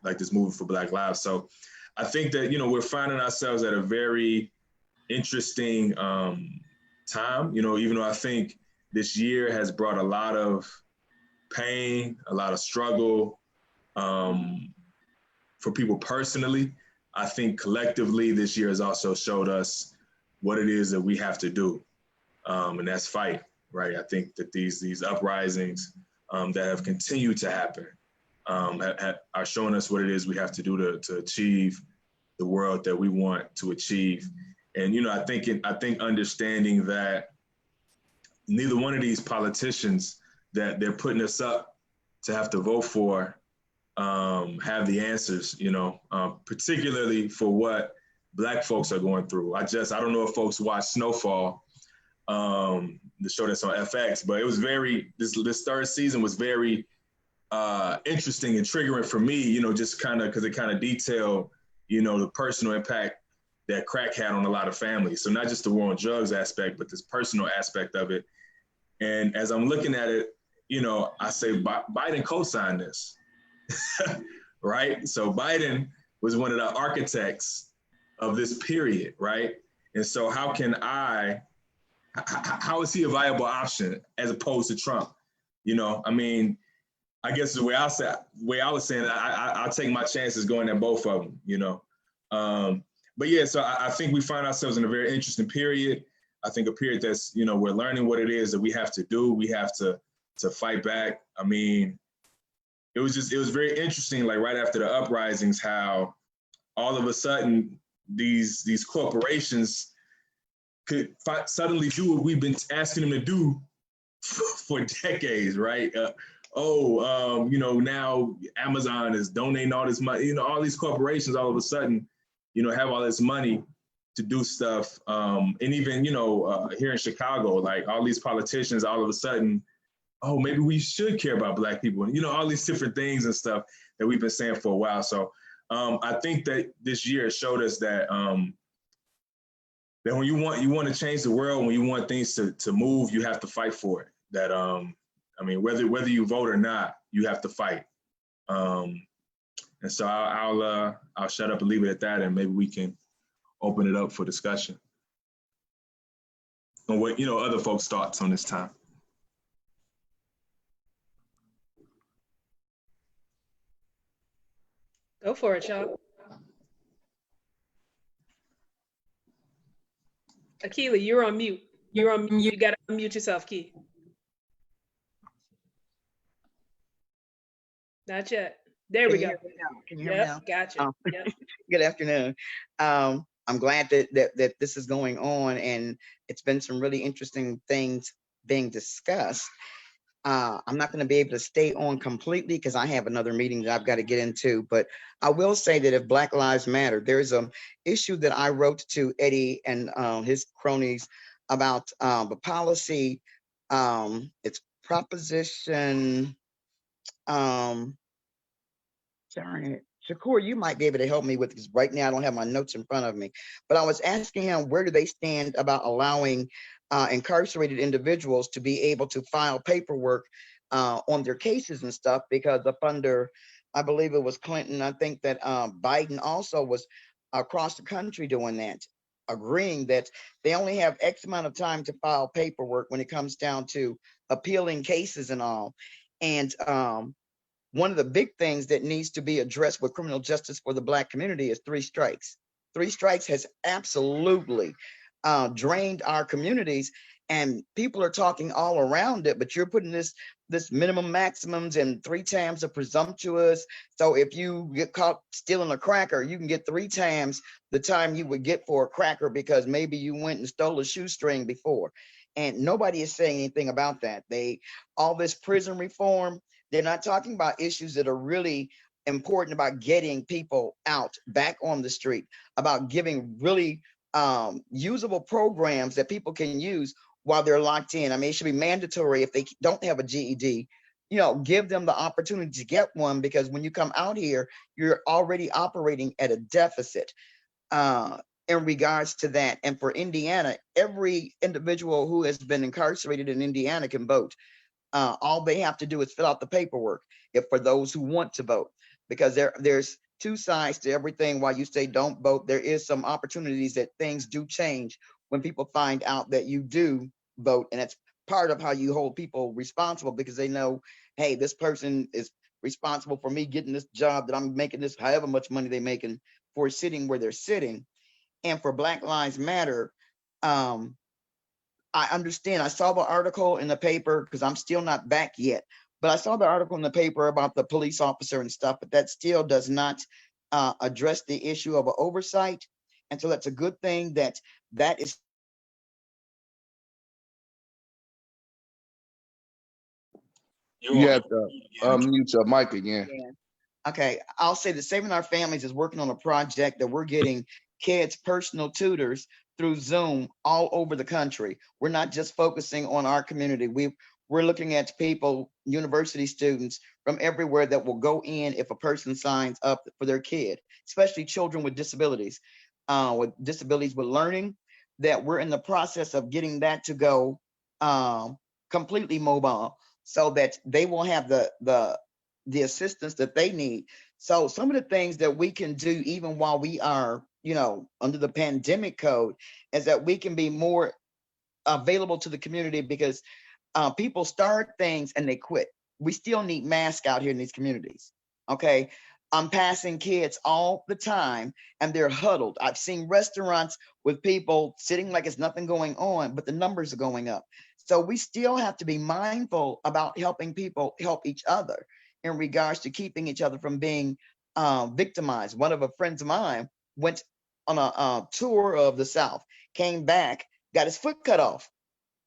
like this movement for Black lives. So I think that, we're finding ourselves at a very interesting time, even though I think this year has brought a lot of pain, a lot of struggle for people personally. I think collectively this year has also showed us what it is that we have to do, and that's fight, right? I think that these uprisings that have continued to happen are showing us what it is we have to do to achieve the world that we want to achieve. And, you know, I think understanding that neither one of these politicians that they're putting us up to have to vote for have the answers, you know, particularly for what Black folks are going through. I don't know if folks watch Snowfall, the show that's on FX, but it was this third season was very interesting and triggering for me, you know, just kind of because it kind of detailed, you know, the personal impact that crack had on a lot of families. So not just the war on drugs aspect, but this personal aspect of it. And as I'm looking at it, you know, I say Biden co-signed this, right? So Biden was one of the architects of this period, right? And so how is he a viable option as opposed to Trump? You know, I mean, I guess the way I was saying, I'll take my chances going at both of them, you know. But yeah, so I think we find ourselves in a very interesting period. I think a period that's, you know, we're learning what it is that we have to do. We have to fight back. I mean, it was very interesting, like right after the uprisings, how all of a sudden these corporations could suddenly do what we've been asking them to do for decades, right? You know, now Amazon is donating all this money, you know, all these corporations all of a sudden, you know, have all this money to do stuff. And even, you know, here in Chicago, like all these politicians all of a sudden, oh, maybe we should care about Black people. And, you know, all these different things and stuff that we've been saying for a while. So I think that this year showed us that that when you want to change the world, when you want things to move, you have to fight for it. That I mean, whether you vote or not, you have to fight. And so I'll shut up and leave it at that, and maybe we can open it up for discussion on what, you know, other folks' thoughts on this time. Go for it, y'all. Akili, you're on mute. You're on mute. You gotta unmute yourself, Key. Not yet. There we go. Can you hear me now? Gotcha. Yep. Good afternoon. I'm glad that this is going on, and it's been some really interesting things being discussed. I'm not going to be able to stay on completely because I have another meeting that I've got to get into, but I will say that if Black Lives Matter, there's an issue that I wrote to Eddie and his cronies about the policy. It's proposition, darn it. Shakur, you might be able to help me with this. Right now, I don't have my notes in front of me, but I was asking him, where do they stand about allowing incarcerated individuals to be able to file paperwork on their cases and stuff? Because up under, I believe it was Clinton, I think that Biden also was across the country doing that, agreeing that they only have X amount of time to file paperwork when it comes down to appealing cases and all. And one of the big things that needs to be addressed with criminal justice for the Black community is 3 strikes. 3 strikes has absolutely drained our communities, and people are talking all around it, but you're putting this minimum maximums and 3 times the presumptuous. So if you get caught stealing a cracker, you can get 3 times the time you would get for a cracker because maybe you went and stole a shoestring before. And nobody is saying anything about that. All this prison reform, they're not talking about issues that are really important about getting people out back on the street, about giving really usable programs that people can use while they're locked in. I mean, it should be mandatory if they don't have a GED, you know, give them the opportunity to get one, because when you come out here, you're already operating at a deficit in regards to that. And for Indiana, every individual who has been incarcerated in Indiana can vote. All they have to do is fill out the paperwork for those who want to vote, because there's 2 sides to everything. While you say don't vote, there is some opportunities that things do change when people find out that you do vote. And it's part of how you hold people responsible, because they know, hey, this person is responsible for me getting this job that I'm making this, however much money they're making, for sitting where they're sitting. And for Black Lives Matter, I understand. I saw the article in the paper, because I'm still not back yet, but I saw the article in the paper about the police officer and stuff, but that still does not address the issue of oversight. And so that's a good thing that is. You have to unmute your mic again. Yeah. Okay, I'll say that Saving Our Families is working on a project that we're getting kids personal tutors through Zoom all over the country. We're not just focusing on our community. We're looking at people, university students from everywhere that will go in if a person signs up for their kid, especially children with disabilities with learning, that we're in the process of getting that to go completely mobile so that they will have the assistance that they need. So some of the things that we can do even while we are, under the pandemic code, is that we can be more available to the community, because people start things and they quit. We still need masks out here in these communities. Okay. I'm passing kids all the time and they're huddled. I've seen restaurants with people sitting like it's nothing going on, but the numbers are going up. So we still have to be mindful about helping people help each other in regards to keeping each other from being victimized. One of a friends of mine went on a tour of the South, came back, got his foot cut off.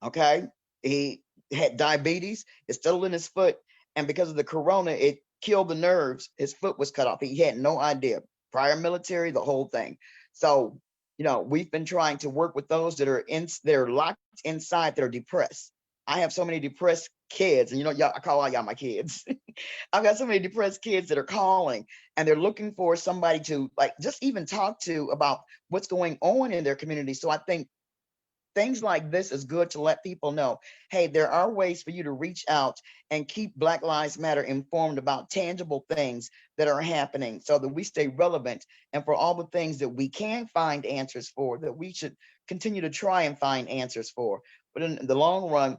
Okay. He had diabetes, it's still in his foot. And because of the corona, it killed the nerves. His foot was cut off. He had no idea. Prior military, the whole thing. So, we've been trying to work with those that are locked inside, that are depressed. I have so many depressed kids, and y'all, I call all y'all my kids. I've got so many depressed kids that are calling, and they're looking for somebody to just even talk to about what's going on in their community. So I think things like this is good to let people know, hey, there are ways for you to reach out and keep Black Lives Matter informed about tangible things that are happening, so that we stay relevant, and for all the things that we can find answers for, that we should continue to try and find answers for. But in the long run,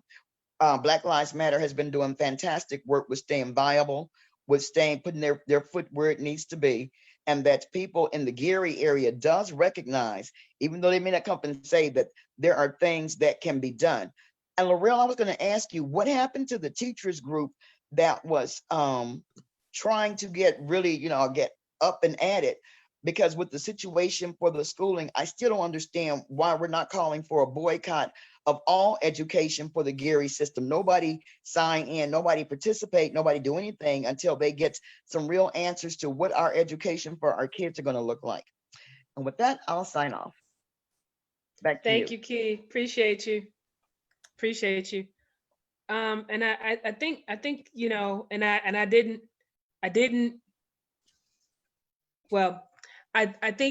Black Lives Matter has been doing fantastic work with staying viable, with putting their foot where it needs to be, and that people in the Gary area does recognize, even though they may not come up and say, that there are things that can be done. And Laurel, I was going to ask you, what happened to the teachers group that was trying to get up and at it? Because with the situation for the schooling, I still don't understand why we're not calling for a boycott of all education for the Gary system. Nobody sign in, nobody participate, nobody do anything until they get some real answers to what our education for our kids are going to look like. And with that, I'll sign off. Back to you. Thank you, Key. Appreciate you. And I think I think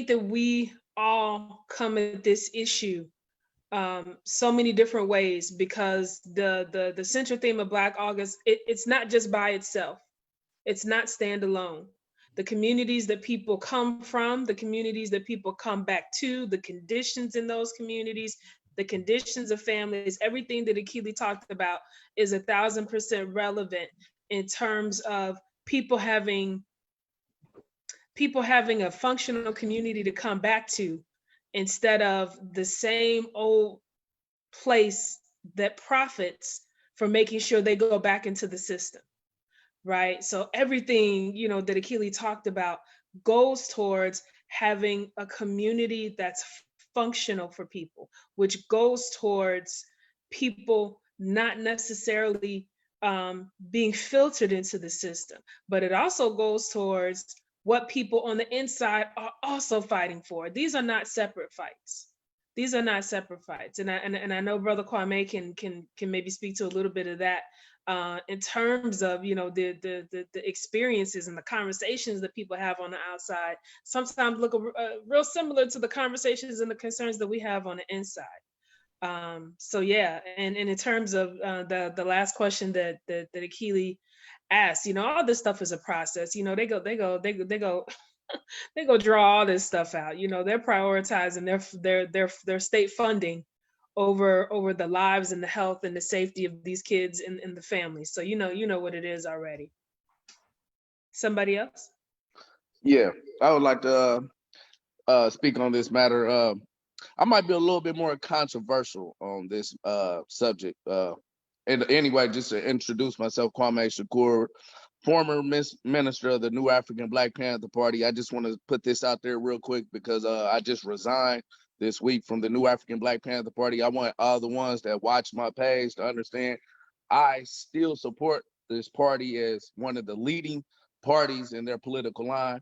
that we all come at this issue so many different ways, because the central theme of Black August, it's not just by itself. It's not standalone. The communities that people come from, the communities that people come back to, the conditions in those communities, the conditions of families, everything that Acoli talked about is 1,000% relevant in terms of people having a functional community to come back to, instead of the same old place that profits from making sure they go back into the system, right? So everything, that Acoli talked about goes towards having a community that's functional for people, which goes towards people not necessarily being filtered into the system, but it also goes towards what people on the inside are also fighting for. These are not separate fights. And I know Brother Kwame can maybe speak to a little bit of that in terms of the experiences and the conversations that people have on the outside. Sometimes look real similar to the conversations and the concerns that we have on the inside. So yeah, and in terms of the last question that Acoli asked, all this stuff is a process. They go they go draw all this stuff out. They're prioritizing their state funding over the lives and the health and the safety of these kids and the families. So you know what it is already. Somebody else? Yeah, I would like to speak on this matter. I might be a little bit more controversial on this subject. And anyway, just to introduce myself, Kwame Shakur, former minister of the New African Black Panther Party. I just want to put this out there real quick because I just resigned this week from the New African Black Panther Party. I want all the ones that watch my page to understand I still support this party as one of the leading parties in their political line.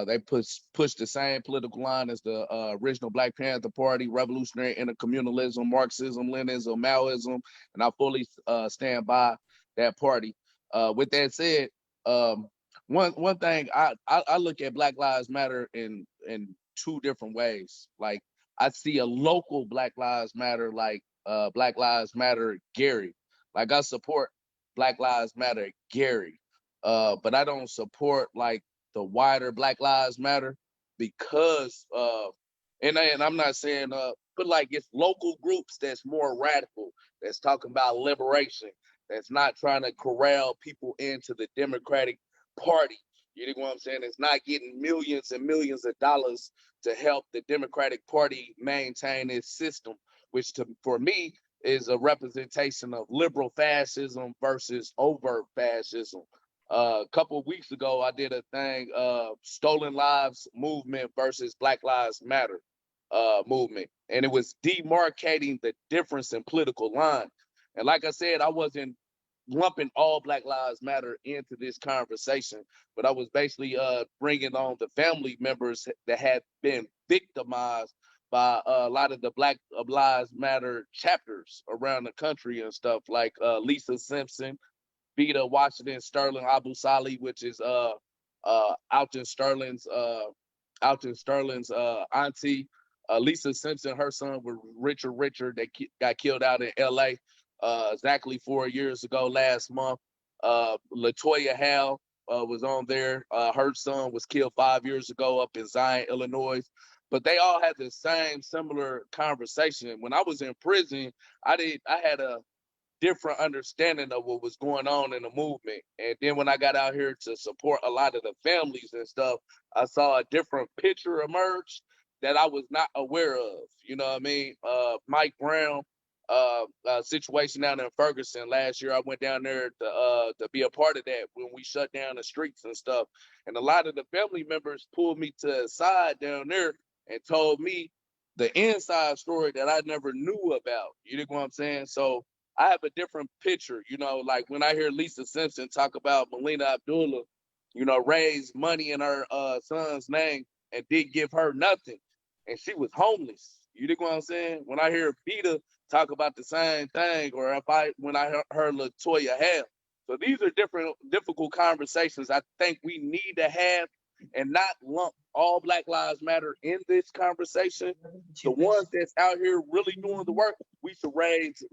They push the same political line as the original Black Panther Party, revolutionary intercommunalism, Marxism, Leninism, Maoism, and I fully stand by that party. With that said, one thing I look at Black Lives Matter in two different ways. Like I see a local Black Lives Matter, like Black Lives Matter Gary. Like I support Black Lives Matter Gary, but I don't support like the wider Black Lives Matter because and I'm not saying but like it's local groups that's more radical, that's talking about liberation, that's not trying to corral people into the Democratic Party. You know what I'm saying? It's not getting millions and millions of dollars to help the Democratic Party maintain its system, which for me is a representation of liberal fascism versus overt fascism. A couple of weeks ago, I did a thing, Stolen Lives Movement versus Black Lives Matter movement. And it was demarcating the difference in political line. And like I said, I wasn't lumping all Black Lives Matter into this conversation, but I was basically bringing on the family members that had been victimized by a lot of the Black Lives Matter chapters around the country and stuff, like Lisa Simpson, Vita Washington Sterling Abu Sali, which is Alton Sterling's auntie. Lisa Simpson, her son was Richard that got killed out in L.A. Exactly 4 years ago last month. Latoya Hale was on there. Her son was killed 5 years ago up in Zion, Illinois. But they all had the same similar conversation. When I was in prison, I had a different understanding of what was going on in the movement. And then when I got out here to support a lot of the families and stuff, I saw a different picture emerge that I was not aware of. You know what I mean? Mike Brown situation down in Ferguson last year, I went down there to be a part of that when we shut down the streets and stuff. And a lot of the family members pulled me to the side down there and told me the inside story that I never knew about. You know what I'm saying? So I have a different picture, you know, like when I hear Lisa Simpson talk about Melina Abdullah, you know, raise money in her son's name and did give her nothing. And she was homeless. You dig what I'm saying? When I hear Vita talk about the same thing, or when I heard Latoya Hale. So these are difficult conversations I think we need to have and not lump all Black Lives Matter in this conversation. The ones that's out here really doing the work, we should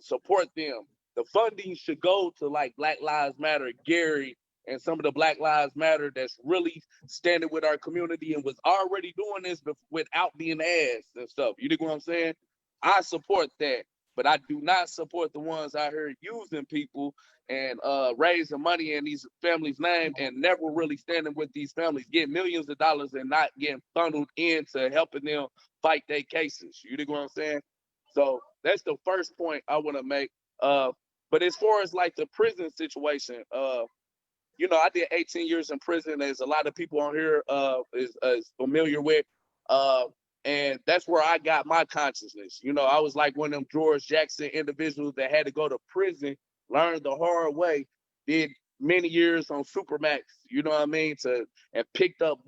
support them. The funding should go to like Black Lives Matter Gary and some of the Black Lives Matter that's really standing with our community and was already doing this without being asked and stuff. You know what I'm saying? I support that, but I do not support the ones out here using people and raising money in these families' name and never really standing with these families, getting millions of dollars and not getting funneled into helping them fight their cases. You know what I'm saying? So that's the first point I want to make. But as far as like the prison situation, you know, I did 18 years in prison, as a lot of people on here is familiar with. And that's where I got my consciousness. You know, I was like one of them George Jackson individuals that had to go to prison, learn the hard way, did many years on Supermax, you know what I mean, and picked up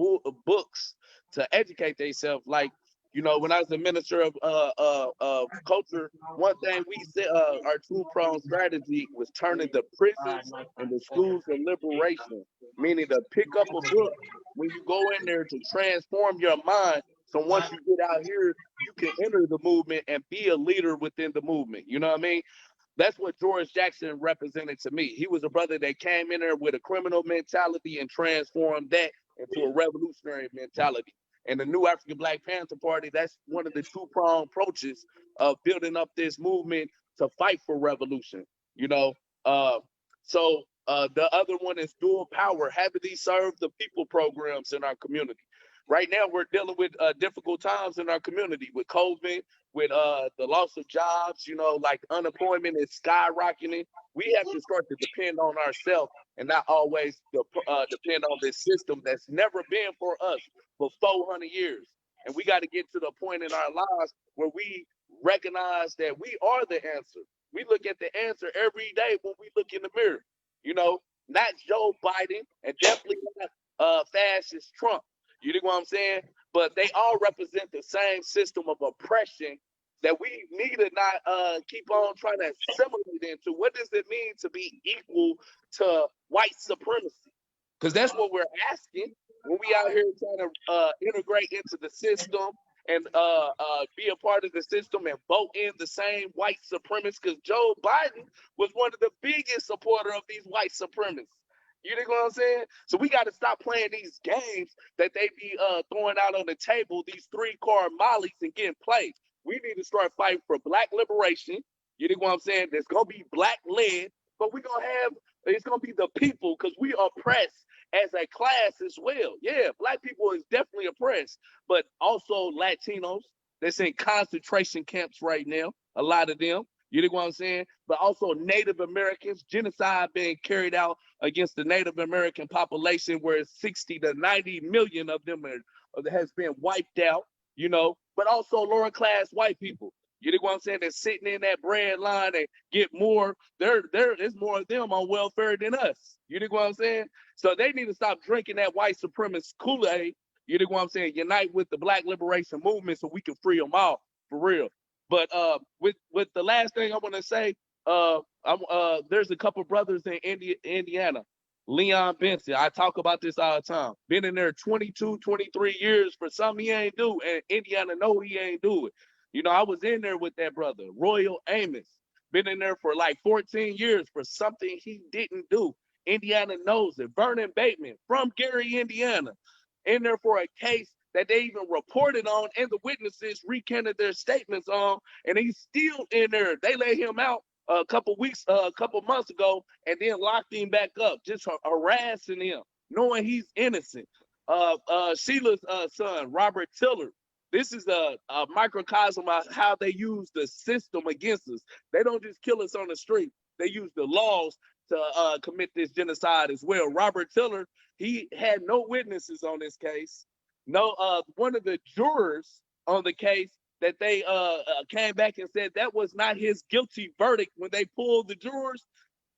books to educate themselves. Like, you know, when I was the minister of culture, one thing we said, our two-pronged strategy was turning the prisons into schools of liberation, meaning to pick up a book when you go in there to transform your mind. So once you get out here, you can enter the movement and be a leader within the movement. You know what I mean? That's what George Jackson represented to me. He was a brother that came in there with a criminal mentality and transformed that into a revolutionary mentality. And the New African Black Panther Party, that's one of the two-pronged approaches of building up this movement to fight for revolution. You know, so the other one is dual power, having these serve the people programs in our community. Right now, we're dealing with difficult times in our community with COVID, with the loss of jobs, you know, like unemployment is skyrocketing. We have to start to depend on ourselves and not always depend on this system that's never been for us for 400 years. And we got to get to the point in our lives where we recognize that we are the answer. We look at the answer every day when we look in the mirror, you know, not Joe Biden and definitely not fascist Trump. You know what I'm saying? But they all represent the same system of oppression that we need to not keep on trying to assimilate into. What does it mean to be equal to white supremacy? Because that's what we're asking when we out here trying to integrate into the system and be a part of the system and vote in the same white supremacists. Because Joe Biden was one of the biggest supporters of these white supremacists. You know what I'm saying? So we got to stop playing these games that they be throwing out on the table, these 3-card mollies, and getting played. We need to start fighting for Black liberation. You know what I'm saying? There's going to be Black led, but we're going to have, it's going to be the people, because we oppressed as a class as well. Yeah, Black people is definitely oppressed, but also Latinos that's in concentration camps right now, a lot of them. You know what I'm saying? But also Native Americans, genocide being carried out against the Native American population, where 60 to 90 million of them has been wiped out, you know, but also lower class white people. You know what I'm saying? They're sitting in that bread line and get more. There's more of them on welfare than us. You know what I'm saying? So they need to stop drinking that white supremacist Kool-Aid. You know what I'm saying? Unite with the Black liberation movement so we can free them all, for real. But with the last thing I want to say, there's a couple brothers in Indiana, Leon Benson. I talk about this all the time. Been in there 22, 23 years for something he ain't do, and Indiana know he ain't do it. You know, I was in there with that brother, Royal Amos. Been in there for like 14 years for something he didn't do. Indiana knows it. Vernon Bateman from Gary, Indiana, in there for a case that they even reported on and the witnesses recanted their statements on, and he's still in there. They let him out a couple months ago, and then locked him back up, just harassing him, knowing he's innocent. Sheila's son, Robert Tiller. This is a microcosm of how they use the system against us. They don't just kill us on the street. They use the laws to commit this genocide as well. Robert Tiller, he had no witnesses on this case. No, one of the jurors on the case that they came back and said that was not his guilty verdict when they pulled the jurors.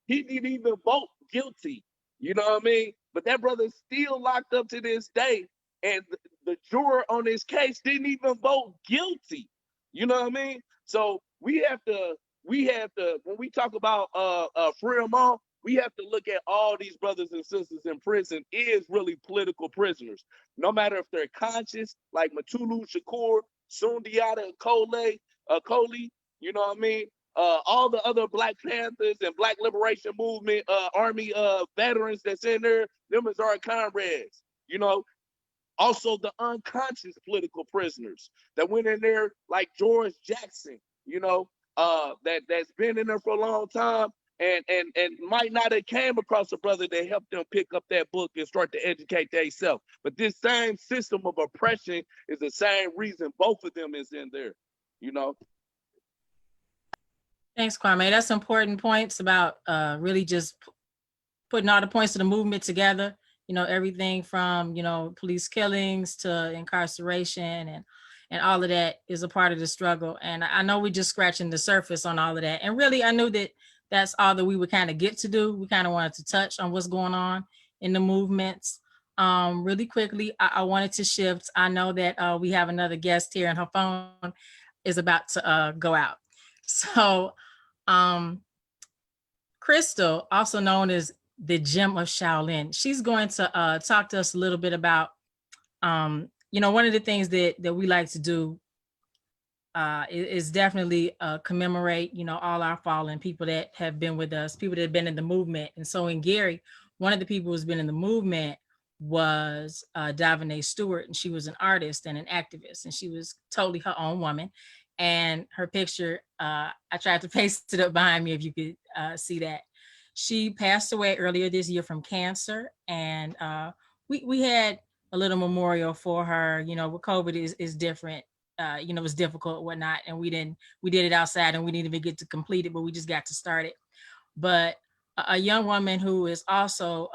He didn't even vote guilty. You know what I mean? But that brother's still locked up to this day. And the juror on this case didn't even vote guilty. You know what I mean? So we have to, when we talk about free them all, we have to look at all these brothers and sisters in prison is really political prisoners. No matter if they're conscious, like Mutulu Shakur, Sundiata Acoli, you know what I mean? All the other Black Panthers and Black Liberation Movement Army veterans that's in there, them is our comrades, you know. Also the unconscious political prisoners that went in there, like George Jackson, you know, that's been in there for a long time and might not have came across a brother that helped them pick up that book and start to educate themselves. But this same system of oppression is the same reason both of them is in there, you know. Thanks, Kwame. That's important points about really just putting all the points of the movement together. You know, everything from, you know, police killings to incarceration and all of that is a part of the struggle. And I know we're just scratching the surface on all of that. And really, I knew that that's all that we would kind of get to do. We kind of wanted to touch on what's going on in the movements. Really quickly, I wanted to shift. I know that we have another guest here and her phone is about to go out. So Crystal, also known as the Gem of Shaolin, she's going to talk to us a little bit about, you know, one of the things that we like to do is definitely commemorate, you know, all our fallen people that have been with us, people that have been in the movement. And so in Gary, one of the people who's been in the movement was Davonay Stewart, and she was an artist and an activist, and she was totally her own woman. And her picture, I tried to paste it up behind me if you could see that. She passed away earlier this year from cancer, and we had a little memorial for her. You know, with COVID is different you know, was difficult and whatnot. And we did it outside, and we didn't even get to complete it, but we just got to start it. But a young woman who is also,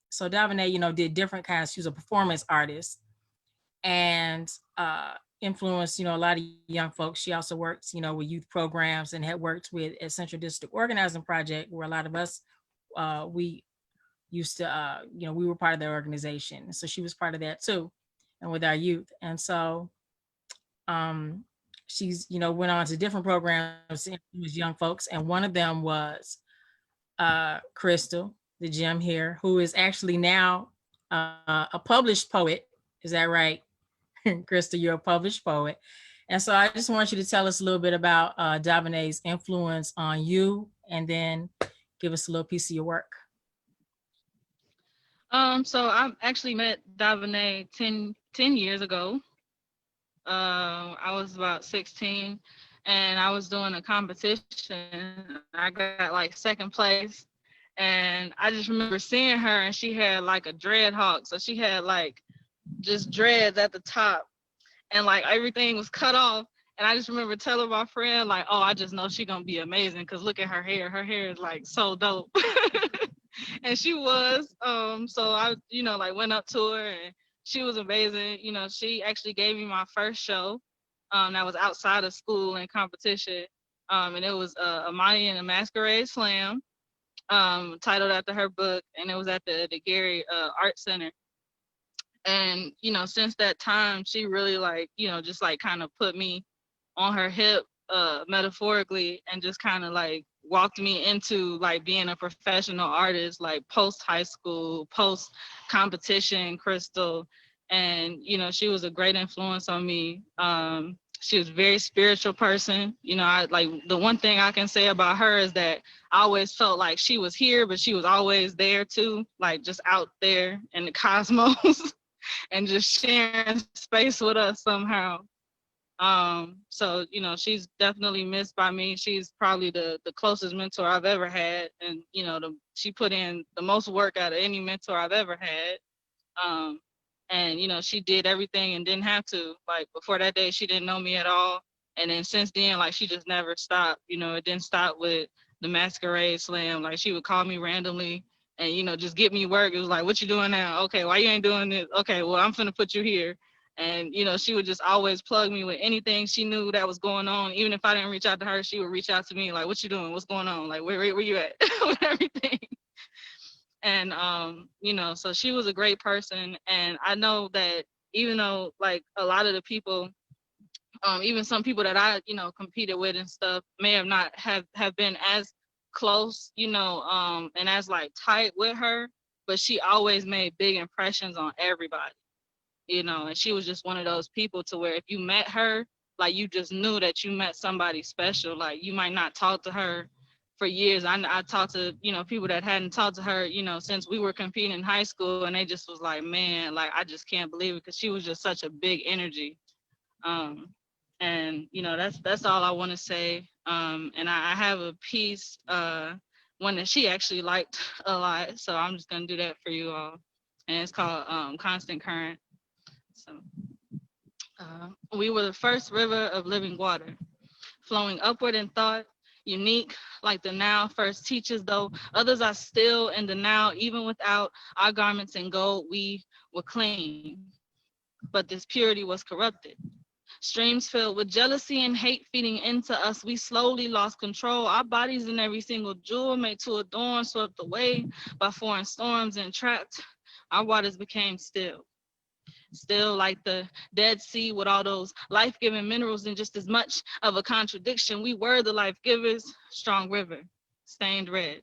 so Davine, you know, did different kinds. She was a performance artist and influenced, you know, a lot of young folks. She also worked, you know, with youth programs and had worked with a Central District Organizing Project, where a lot of us, we used to, you know, we were part of their organization. So she was part of that too, and with our youth. And so she's, you know, went on to different programs to influence young folks. And one of them was Crystal, the gem here, who is actually now a published poet. Is that right? Crystal, you're a published poet. And so I just want you to tell us a little bit about Davine's influence on you, and then give us a little piece of your work. So I actually met Davine 10 years ago. I was about 16, and I was doing a competition. I got like second place, and I just remember seeing her, and she had like a dread hawk. So she had like just dreads at the top, and like everything was cut off. And I just remember telling my friend, like, oh, I just know she's gonna be amazing, because look at her hair. Her hair is like so dope. And she was. So I, you know, like went up to her, and she was amazing. You know, she actually gave me my first show that was outside of school in competition. And it was a Amani and a Masquerade Slam, titled after her book, and it was at the Gary Art Center. And, you know, since that time, she really like, you know, just like kind of put me on her hip, metaphorically, and just kind of like walked me into like being a professional artist, like post high school, post competition, Crystal. And, you know, she was a great influence on me. She was a very spiritual person. You know, I like, the one thing I can say about her is that I always felt like she was here, but she was always there too, like just out there in the cosmos and just sharing space with us somehow. So, you know, she's definitely missed by me. She's probably the closest mentor I've ever had. And, you know, she put in the most work out of any mentor I've ever had. And, you know, she did everything and didn't have to. Like before that day, she didn't know me at all. And then since then, like she just never stopped. You know, it didn't stop with the Masquerade Slam. Like she would call me randomly and, you know, just get me work. It was like, what you doing now? Okay, why you ain't doing this? Okay, well, I'm finna put you here. And, you know, she would just always plug me with anything she knew that was going on. Even if I didn't reach out to her, she would reach out to me like, what you doing? What's going on? Like, where you at? With everything. And, you know, so she was a great person. And I know that even though like a lot of the people, even some people that I, you know, competed with and stuff may have not have been as close, you know, and as like tight with her, but she always made big impressions on everybody. You know, and she was just one of those people to where if you met her, like you just knew that you met somebody special. Like you might not talk to her for years. I talked to, you know, people that hadn't talked to her, you know, since we were competing in high school, and they just was like, man, like I just can't believe it, because she was just such a big energy. And you know, that's all I want to say. And I have a piece, one that she actually liked a lot, so I'm just gonna do that for you all, and it's called Constant Current. So, we were the first river of living water, flowing upward in thought, unique like the now first teaches, though others are still in the now. Even without our garments in gold, we were clean, but this purity was corrupted. Streams filled with jealousy and hate feeding into us, we slowly lost control. Our bodies in every single jewel made to adorn, swept away by foreign storms and trapped. Our waters became still like the Dead Sea, with all those life-giving minerals, and just as much of a contradiction. We were the life givers, strong river, stained red,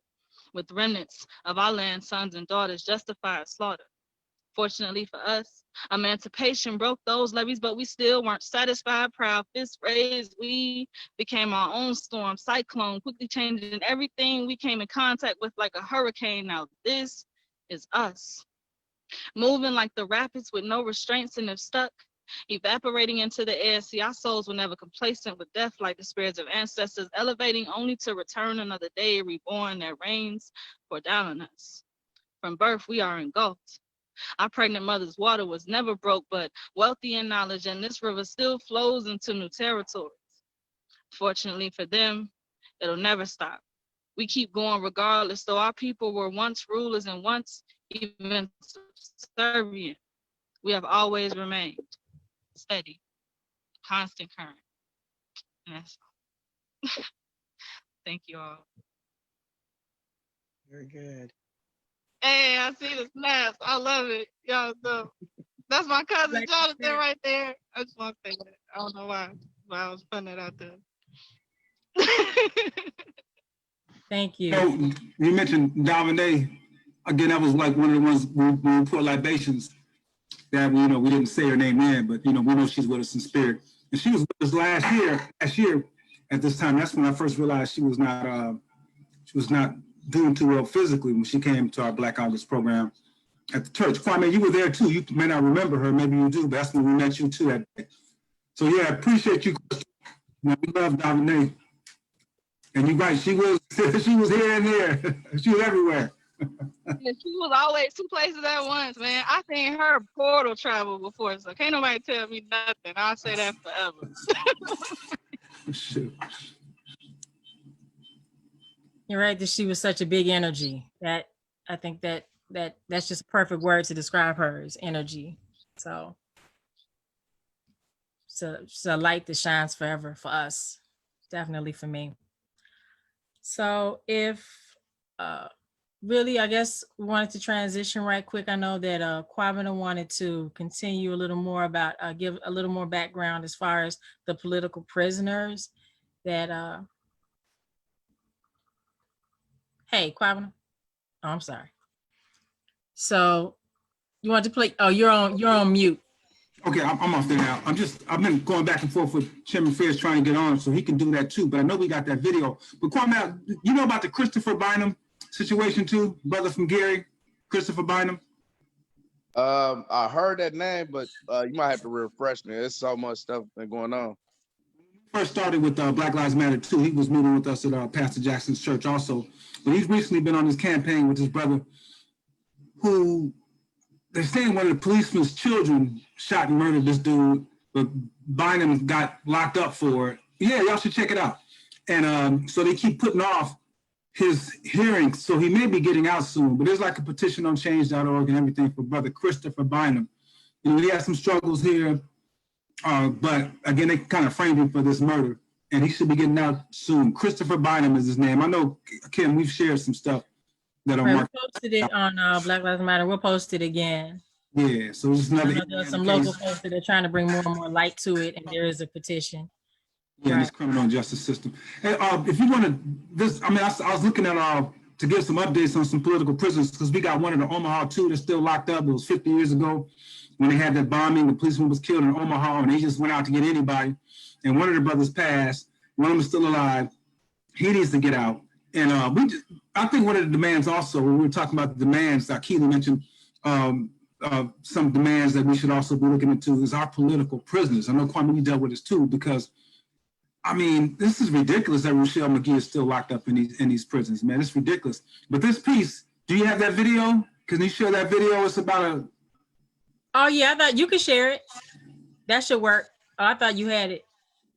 with remnants of our land, sons and daughters, justified slaughter. Fortunately for us, emancipation broke those levees, but we still weren't satisfied. Proud fists raised, we became our own storm, cyclone, quickly changing everything we came in contact with like a hurricane. Now this is us, moving like the rapids with no restraints, and if stuck, evaporating into the air. See, our souls were never complacent with death like the spirits of ancestors, elevating only to return another day, reborn. Their rains pour down on us. From birth, we are engulfed, Our pregnant mother's water was never broke, but wealthy in knowledge, and this river still flows into new territories. Fortunately for them, it'll never stop. We keep going regardless, though our people were once rulers and once even subservient. We have always remained steady, constant current. And that's all. Thank you all. Very good. Hey, I see the snaps. I love it. Y'all know. That's my cousin Jonathan right there. I just want to say that. I don't know why, but I was putting it out there. Thank you. You mentioned Davide. Again, that was like one of the ones we put libations that we didn't say her name in, but we know she's with us in spirit. And she was with us last year at this time. That's when I first realized she was not doing too well physically when she came to our Black August program at the church. Kwame, you were there too. You may not remember her, maybe you do, but that's when we met you too that day. So yeah, I appreciate you. We love Davide. And you're right, she was here and there. She was everywhere. Yeah, she was always two places at once, man. I seen her portal travel before, so can't nobody tell me nothing. I'll say that forever. Shoot. You're right that she was such a big energy. That I think that's just a perfect word to describe her, is energy. So it's a light that shines forever for us, definitely for me. So if really, I guess we wanted to transition right quick. I know that Kwabena wanted to continue a little more about, give a little more background as far as the political prisoners that, hey, Kwabena? Oh, I'm sorry. So you want to play, oh, you're on mute. Okay, I'm off there now. I've been going back and forth with Chairman Fairs trying to get on so he can do that too, but I know we got that video. But Kwame, you know about the Christopher Bynum situation too, brother from Gary, Christopher Bynum? I heard that name, but you might have to refresh me. There's so much stuff been going on. First started with Black Lives Matter too. He was meeting with us at Pastor Jackson's church also. But he's recently been on this campaign with his brother who, they're saying one of the policeman's children shot and murdered this dude, but Bynum got locked up for it. Yeah, y'all should check it out. And so they keep putting off his hearing, so he may be getting out soon. But there's like a petition on change.org and everything for brother Christopher Bynum. He had some struggles here, but again, they kind of framed him for this murder, and he should be getting out soon. Christopher Bynum is his name. I know, Kim, we've shared some stuff that are right, we posted it on Black Lives Matter. We'll post it again. Yeah, so it's another. There's some local posts that are trying to bring more and more light to it, and there is a petition. Yeah, right. This criminal justice system. Hey, if you want to, I was looking at to give some updates on some political prisoners, because we got one in the Omaha too that's still locked up. It was 50 years ago when they had that bombing. The policeman was killed in Omaha, and they just went out to get anybody. And one of the brothers passed. One of them is still alive. He needs to get out. And I think one of the demands also, when we were talking about the demands, Akili mentioned some demands that we should also be looking into is our political prisoners. I know Kwame, you dealt with this too, because I mean, this is ridiculous that Rochelle McGee is still locked up in these prisons, man. It's ridiculous. But this piece, do you have that video? Can you share that video? It's about a. Oh yeah, I thought you could share it. That should work. Oh, I thought you had it.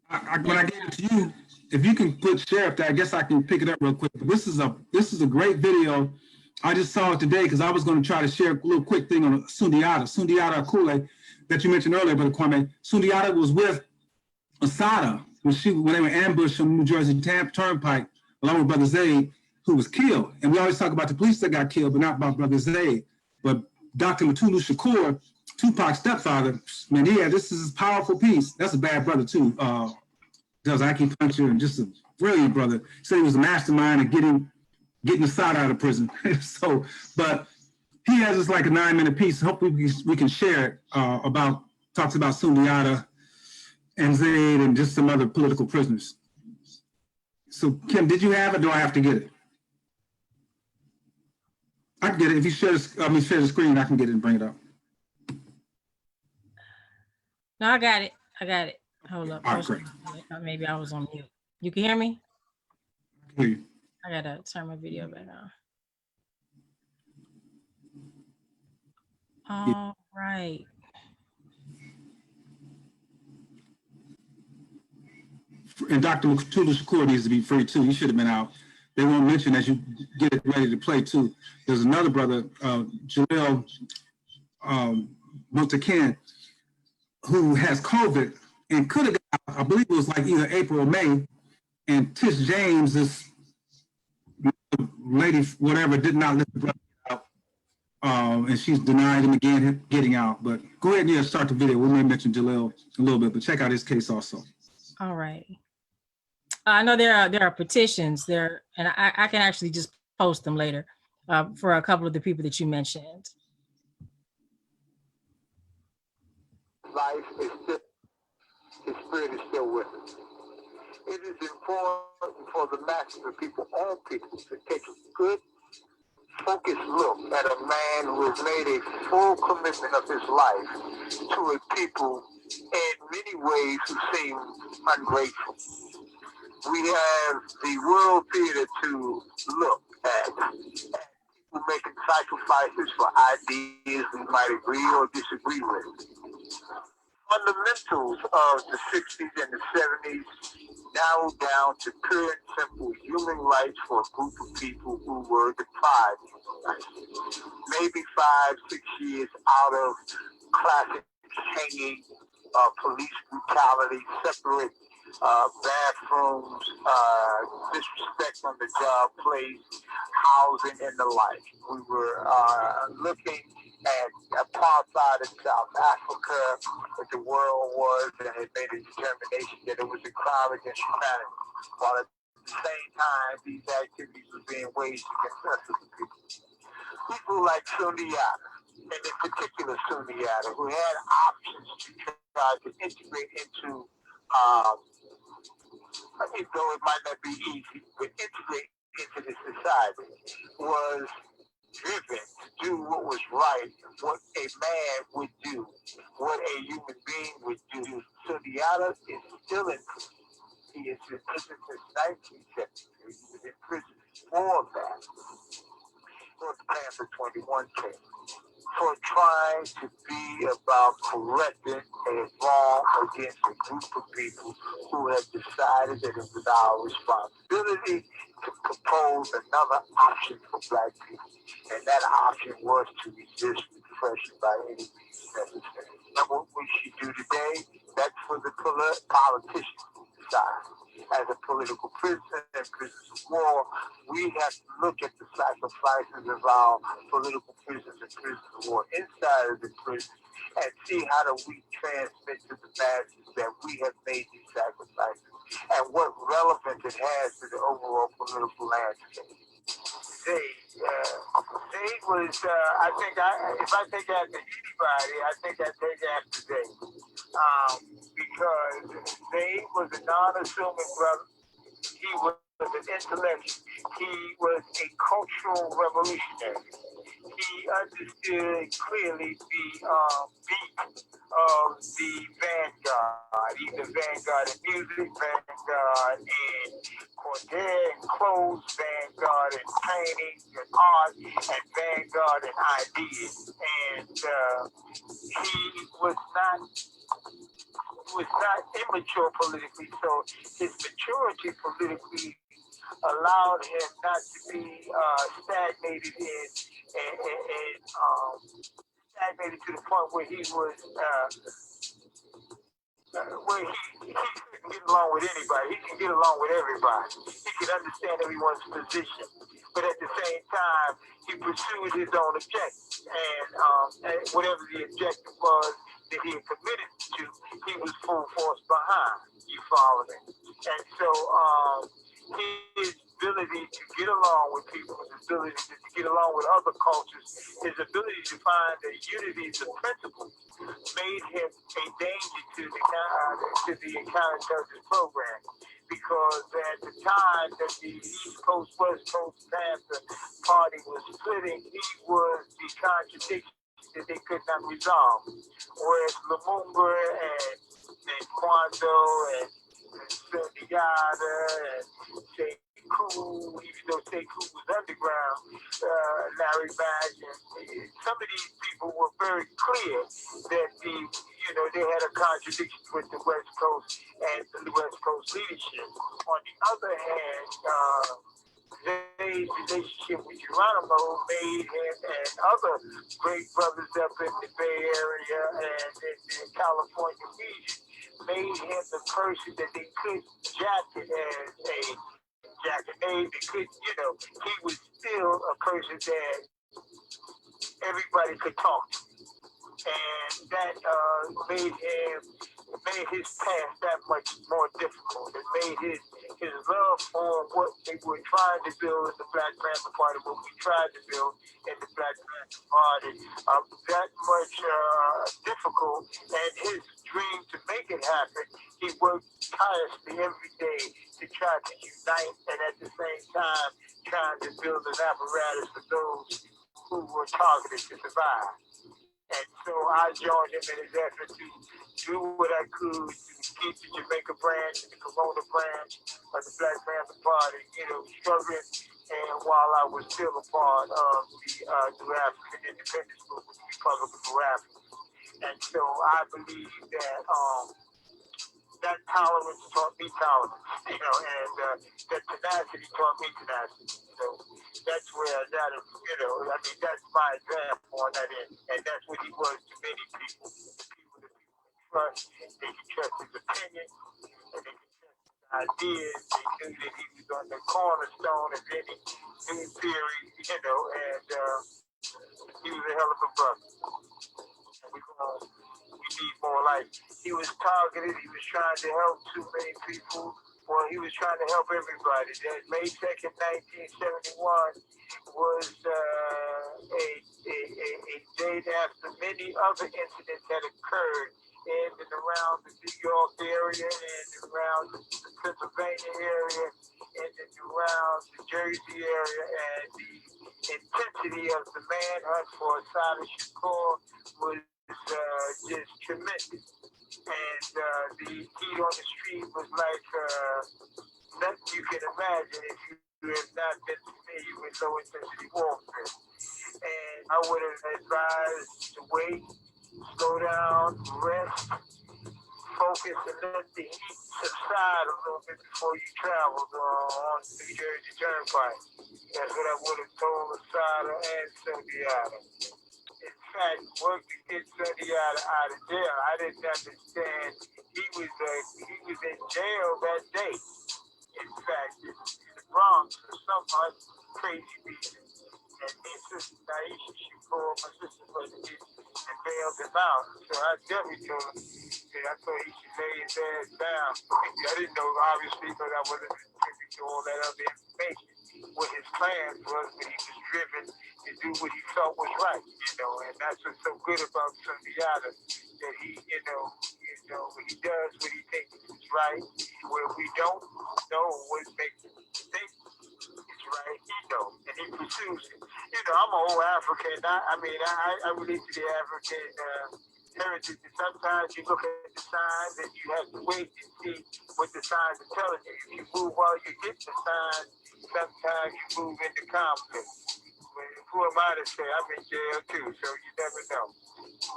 When I gave it to you, if you can put share up there, I guess I can pick it up real quick. But this is a great video. I just saw it today because I was going to try to share a little quick thing on Sundiata Acoli that you mentioned earlier, Brother Kwame. Sundiata was with Assata when they were ambushed on the New Jersey Turnpike, along with Brother Zaid, who was killed. And we always talk about the police that got killed, but not about Brother Zaid. But Dr. Mutulu Shakur, Tupac's stepfather, man, this is a powerful piece. That's a bad brother too. Does acupuncture and just a brilliant brother. Said he was a mastermind of getting Assata out of prison. So, but he has this like a 9-minute piece. Hopefully we can share it talks about Sundiata and Zaid and just some other political prisoners. So Kim, did you have it? Do I have to get it? I can get it. If you share the screen, I can get it and bring it up. No, I got it. Hold up. All right, great. Maybe I was on mute. You can hear me? I hear you. I gotta turn my video back on. All right. And Dr. Mutulu Shakur needs to be free too. He should have been out. They won't mention as you get it ready to play too. There's another brother, Jaleel Montacan, who has COVID and could have got, I believe it was like either April or May, and Tish James, this lady, whatever, did not let the brother get out. And she's denied him again getting out. But go ahead and start the video. We may mention Jaleel a little bit, but check out his case also. All right. I know there are petitions there, and I can actually just post them later for a couple of the people that you mentioned. Life is still, his spirit is still with us. It is important for the masses of people, all people, to take a good, focused look at a man who has made a full commitment of his life to a people in many ways who seem ungrateful. We have the world theater to look at. People making sacrifices for ideas we might agree or disagree with. Fundamentals of the 60s and the 70s narrowed down to pure and simple human rights for a group of people who were deprived of human rights. Maybe 5-6 years out of classic hanging, police brutality, separate bathrooms, disrespect on the job place, housing, and the like. We were looking at apartheid in South Africa, that the world was, and it made a determination that it was a crime against humanity. While at the same time, these activities were being waged against us as a people. People like Sundiata, and in particular Sundiata, who had options to try to integrate into though it might not be easy, but integrate into the society, was driven to do what was right, what a man would do, what a human being would do. Sundiata is still in prison. He has been in prison since 1973. He was in prison for that. He was paying for 21 K. For trying to be about correcting a wrong against a group of people who had decided that it was our responsibility to propose another option for Black people. And that option was to resist repression by any means necessary. And what we should do today, that's for the politicians to decide. As a political prisoner and prisoners of war, we have to look at the sacrifices of our political prisoners and prisoners of war inside of the prison and see how do we transmit to the masses that we have made these sacrifices and what relevance it has to the overall political landscape. Zayd was, I think, if I take after anybody, I think I take after Zayd. Because Zayd was a non-assuming brother. He was an intellectual. He was a cultural revolutionary. He understood clearly the beat of the vanguard, either vanguard in music, vanguard in cordae and clothes, vanguard in painting and art, and vanguard in ideas. And he was not immature politically, so his maturity politically allowed him not to be stagnated stagnated to the point where he was where he couldn't get along with anybody. He can get along with everybody. He can understand everyone's position, but at the same time, he pursued his own objectives, and whatever the objective was that he had committed to, he was full force behind. You follow me? And so his ability to get along with people, his ability to get along with other cultures, his ability to find the unities of principles made him a danger to the counterterrorism program. Because at the time that the East Coast, West Coast Panther Party was splitting, he was the contradiction that they could not resolve. Whereas Lumumba and Kwanzo and Sundiata and Cool, even though Stay Cool was underground, Larry Badge, and some of these people were very clear that they had a contradiction with the West Coast and the West Coast leadership. On the other hand, Zay's relationship with Geronimo made him and other great brothers up in the Bay Area and in California region, made him the person that they could jacket as a jacket name. They could, he was still a person that everybody could talk to. And that made his path that much more difficult. It made his love for what they were trying to build in the Black Panther Party, what we tried to build in the Black Panther Party, that much difficult. And his dream to make it happen, he worked tirelessly every day to try to unite, and at the same time trying to build an apparatus for those who were targeted to survive. And so I joined him in his effort to do what I could to keep the Jamaica branch and the Corona branch of the Black Panther Party, struggling. And while I was still a part of the New African Independence Movement, the Republic of New Africa. And so I believe that that tolerance taught me tolerance, and that tenacity taught me tenacity. So that's where that is, that's my example on that end. And that's what he was to many people. The people that people can trust, they can trust his opinion, and they can trust his ideas. They knew that he was on the cornerstone of any new theory, and he was a hell of a brother. And we need more like he was targeted. He was trying to help too many people. Well, he was trying to help everybody. That May 2nd, 1971 was a date after many other incidents had occurred in and around the New York area and around the Pennsylvania area and around the Jersey area, and the intensity of the manhunt for Assata Shakur was just tremendous. And the heat on the street was like nothing you can imagine if you have not been familiar with low intensity warfare. And I would have advised to wait, slow down, rest, focus, and let the heat subside a little bit before you travel on the New Jersey Turnpike. That's what I would have told Assata and Sundiata. In fact, work to get Sundiata out of jail. I didn't understand he was in jail that day. In fact, in the Bronx for some crazy reason. And his sister Naisha, she called my sister for the kid and bailed him out. So I definitely told him that I thought he should lay his ass down. I didn't know, obviously, because I wasn't privy to all that other information, what his plans was, but he was driven to do what he felt was right, and that's what's so good about Sundiata, that he, when he does what he thinks is right, where we don't know what makes him think it's right, he knows, and he pursues it. I'm an old African. I relate to the African heritage, and sometimes you look at the signs and you have to wait and see what the signs are telling you. If you move while you get the signs, sometimes you move into conflict. Who am I to say? I'm in jail too, so you never know.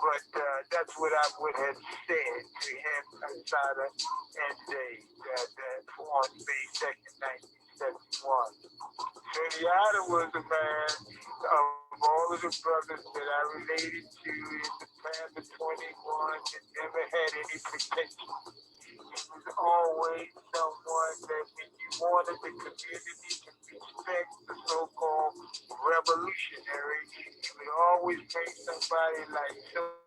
But that's what I would have said to him, Assata, and Zay, on May 2nd, 1971. Sundiata was a man of all of the brothers that I related to in the Panther 21 that never had any protection. He was always someone that when you wanted the community to respect the so-called revolutionary, you would always bring somebody like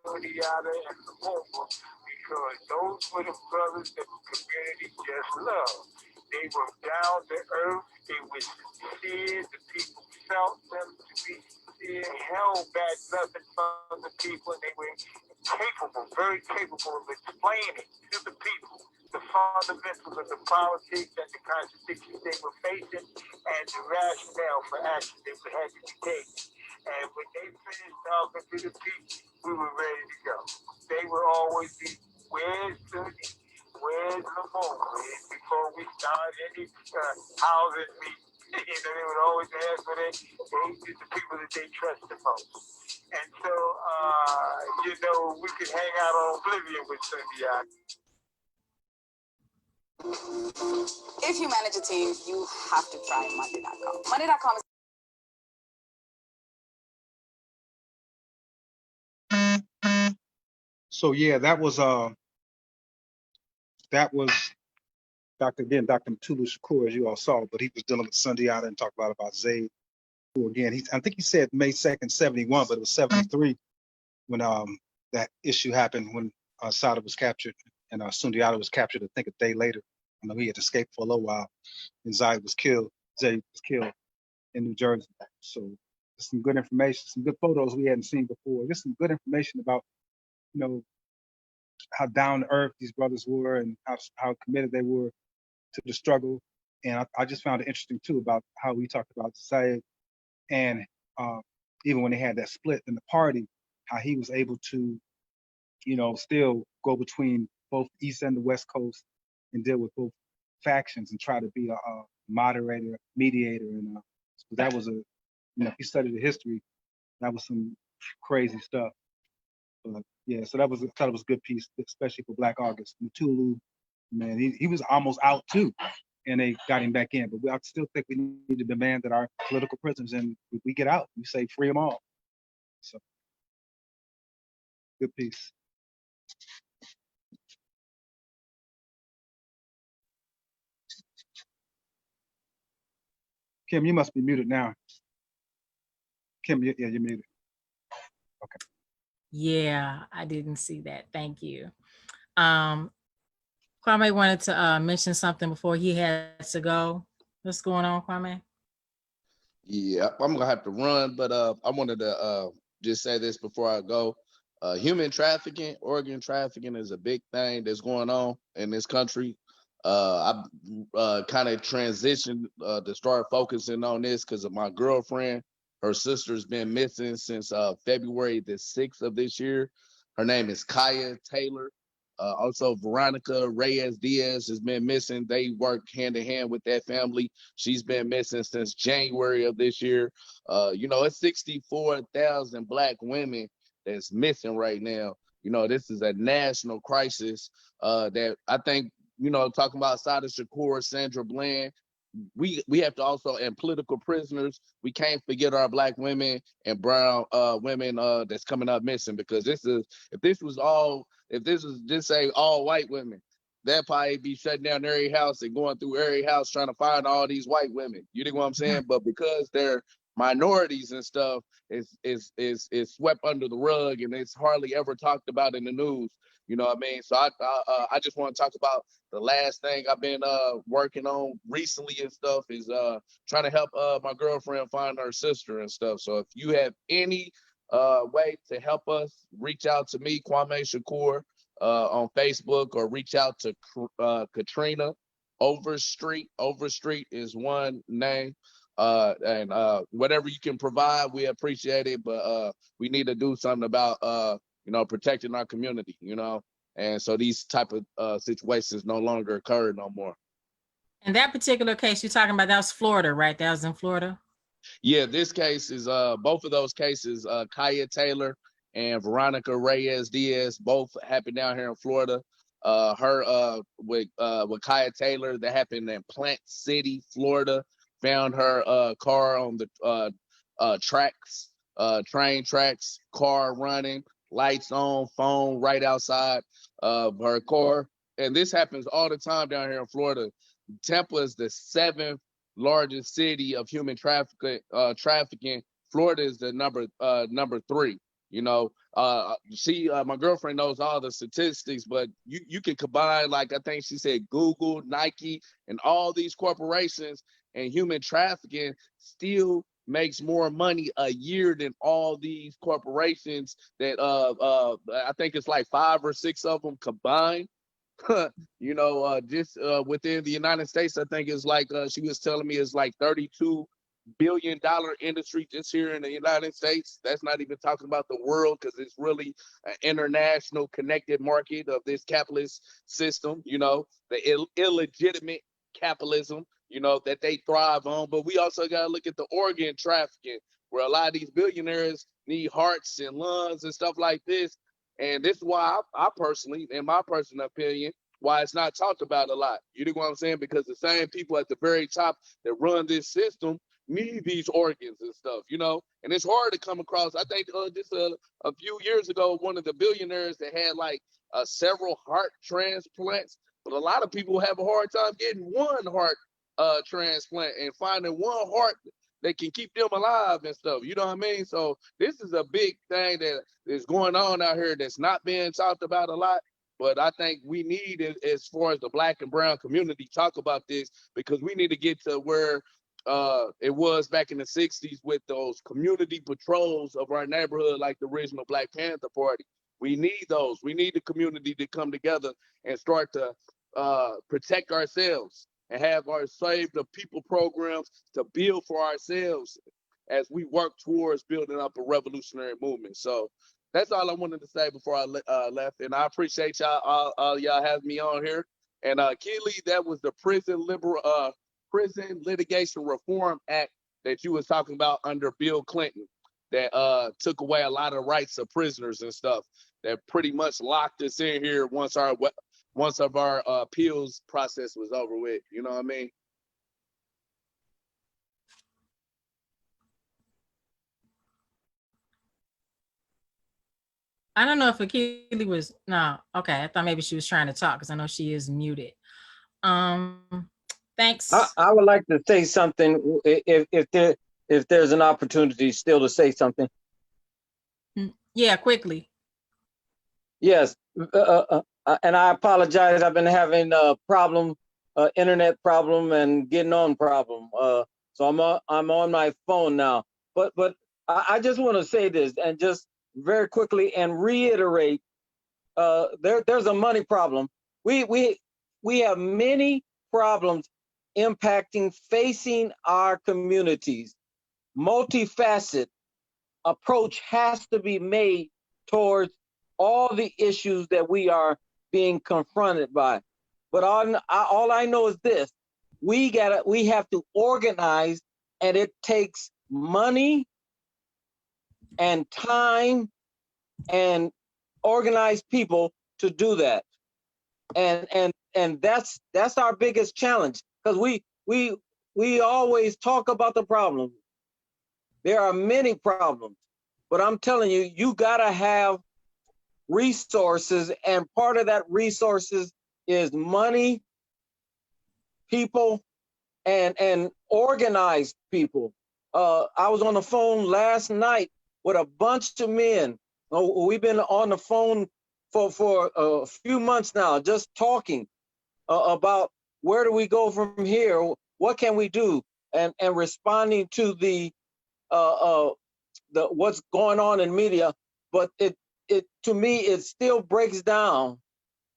Sundiata and Mumia, because those were the brothers that the community just loved. They were down to earth, they were sincere, the people felt them to be sincere, held back nothing from the people, and they were capable, very capable of explaining to the people the fundamentals of the politics and the contradictions they were facing and the rationale for action that had to be taken. And when they finished talking to the people, we were ready to go. They would always be, where's Sunni? where's the phone before we start any housing meeting? You know, they would always ask for the people that they trust the most. And so, you know, we could hang out on Oblivion with Sundiata. If you manage a team, you have to try Monday.com. Monday.com is. So yeah, that was Dr. Mutulu Shakur, as you all saw, but he was dealing with Sundiata and talked about Zayd, who again, I think he said May 2nd, 71, but it was 73 when that issue happened when Assata was captured and Sundiata was captured, I think a day later. I know he had escaped for a little while, and Zayd was killed in New Jersey. So some good information, some good photos we hadn't seen before. Just some good information about, you know, how down to earth these brothers were and how committed they were to the struggle. And I just found it interesting too about how we talked about Zayd, and even when they had that split in the party, how he was able to, you know, still go between both East and the West Coast and deal with both factions and try to be a moderator, mediator. And so that was you know, if you study the history, that was some crazy stuff. But yeah, so I thought it was a good piece, especially for Black August. Mutulu, man, he was almost out too, and they got him back in. But I still think we need to demand that our political prisoners, and we get out, we say free them all. So good piece. Kim, you must be muted now. Kim, yeah, you're muted. Okay. Yeah, I didn't see that. Thank you. Kwame wanted to mention something before he has to go. What's going on, Kwame? Yeah, I'm gonna have to run, but I wanted to just say this before I go. Human trafficking, organ trafficking is a big thing that's going on in this country. I kind of transitioned to start focusing on this because of my girlfriend. Her sister's been missing since February the 6th of this year. Her name is Kaya Taylor. Also, Veronica Reyes Diaz has been missing. They work hand in hand with that family. She's been missing since January of this year. You know, it's 64,000 Black women that's missing right now. You know, this is a national crisis that I think, you know, talking about Assata Shakur, Sandra Bland, we have to also, and political prisoners, we can't forget our Black women and brown women that's coming up missing, because this is, if this was just say all white women, they'd probably be shutting down every house and going through every house trying to find all these white women. You know what I'm saying? But because they're minorities and stuff, is swept under the rug and it's hardly ever talked about in the news. You know what I mean? So I just want to talk about the last thing I've been working on recently and stuff is trying to help my girlfriend find her sister and stuff. So if you have any way to help us, reach out to me, Kwame Shakur, on Facebook, or reach out to Katrina Overstreet. Overstreet is one name. And whatever you can provide, we appreciate it. But we need to do something about you know, protecting our community, you know. And so these type of situations no longer occur no more. And that particular case you're talking about, that was Florida, right? That was in Florida? Yeah, this case is both of those cases, Kaya Taylor and Veronica Reyes Diaz, both happened down here in Florida. Her with Kaya Taylor, that happened in Plant City, Florida. Found her car on the tracks, train tracks, car running, lights on, phone right outside of her car. And this happens all the time down here in Florida. Tampa is the 7th largest city of human trafficking. Florida is the number 3. You know, my girlfriend knows all the statistics, but you can combine, like I think she said, Google, Nike, and all these corporations, and human trafficking still makes more money a year than all these corporations that I think it's like 5 or 6 of them combined. You know, just within the United States, I think it's like she was telling me it's like 32 billion-dollar industry just here in the United States. That's not even talking about the world, because it's really an international connected market of this capitalist system, you know, the illegitimate capitalism, you know, that they thrive on. But we also got to look at the organ trafficking, where a lot of these billionaires need hearts and lungs and stuff like this. And this is why I personally, in my personal opinion, why it's not talked about a lot. You know what I'm saying? Because the same people at the very top that run this system need these organs and stuff, you know? And it's hard to come across. I think just a few years ago, one of the billionaires that had like several heart transplants, but a lot of people have a hard time getting one heart transplant and finding one heart that can keep them alive and stuff. You know what I mean? So this is a big thing that is going on out here that's not being talked about a lot. But I think we need, as far as the Black and brown community, talk about this, because we need to get to where it was back in the 60s with those community patrols of our neighborhood, like the original Black Panther Party. We need those. We need the community to come together and start to protect ourselves and have our Save the People programs to build for ourselves as we work towards building up a revolutionary movement. So that's all I wanted to say before I left. And I appreciate y'all, all y'all having me on here. And Keely, that was the Prison Litigation Reform Act that you was talking about under Bill Clinton, that took away a lot of rights of prisoners and stuff, that pretty much locked us in here once of our appeals process was over with. You know what I mean? I don't know if Akili was, no, okay. I thought maybe she was trying to talk, because I know she is muted. Thanks. I would like to say something if there's an opportunity still to say something. Yeah, quickly. Yes, and I apologize. I've been having a problem, internet problem and getting on problem. So I'm on my phone now. But I just want to say this, and just very quickly and reiterate, there's a money problem. We have many problems facing our communities. Multifaceted approach has to be made towards all the issues that we are being confronted by. But all I know is this: we have to organize, and it takes money and time and organized people to do that. And that's our biggest challenge, because we always talk about the problem. There are many problems, but I'm telling you, you gotta have resources, and part of that resources is money, people, and organized people. I was on the phone last night with a bunch of men. We've been on the phone for a few months now, just talking about where do we go from here, what can we do, and responding to the what's going on in media. But it to me, it still breaks down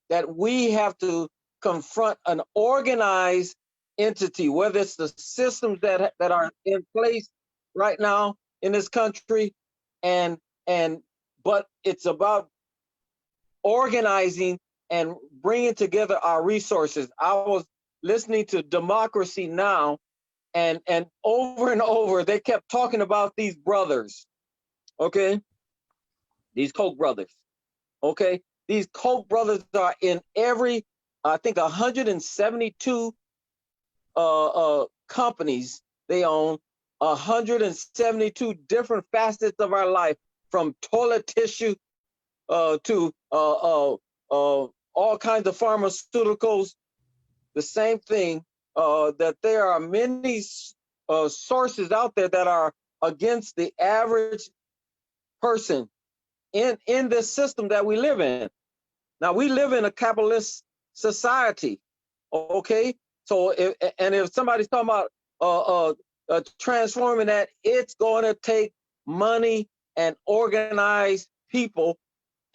that we have to confront an organized entity, whether it's the systems that are in place right now in this country, but it's about organizing and bringing together our resources. I was listening to Democracy Now! and over they kept talking about these brothers, okay? These Koch brothers, okay? These Koch brothers are in every, I think 172 companies they own, 172 different facets of our life, from toilet tissue to all kinds of pharmaceuticals. The same thing, that there are many sources out there that are against the average person in this system that we live in. Now, we live in a capitalist society, okay? So, if somebody's talking about transforming that, it's going to take money and organized people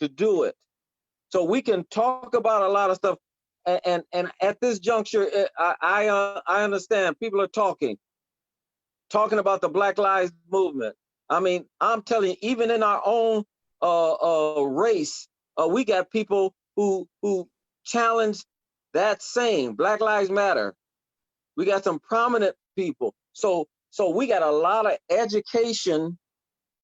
to do it. So we can talk about a lot of stuff, and at this juncture, I understand people are talking, talking about the Black Lives Movement. I mean, I'm telling you, even in our own race, we got people who challenge that same Black Lives Matter. We got some prominent people. So we got a lot of education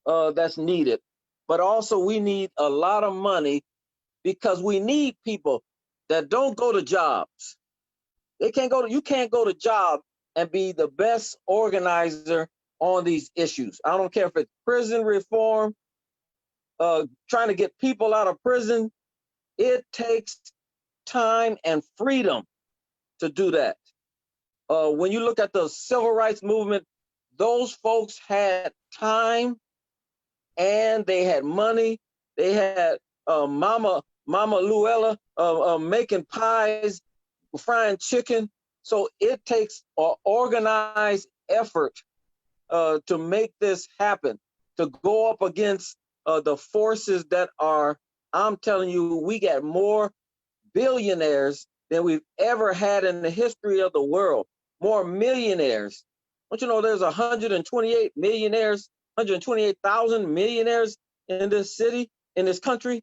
that's needed, but also we need a lot of money because we need people that don't go to jobs. You can't go to job and be the best organizer on these issues. I don't care if it's prison reform, trying to get people out of prison. It takes time and freedom to do that. When you look at the civil rights movement, those folks had time and they had money. They had Mama Luella making pies, frying chicken. So it takes an organized effort to make this happen, to go up against the forces that are, I'm telling you, we got more billionaires than we've ever had in the history of the world, more millionaires. Don't you know there's 128 millionaires, 128,000 millionaires in this city, in this country?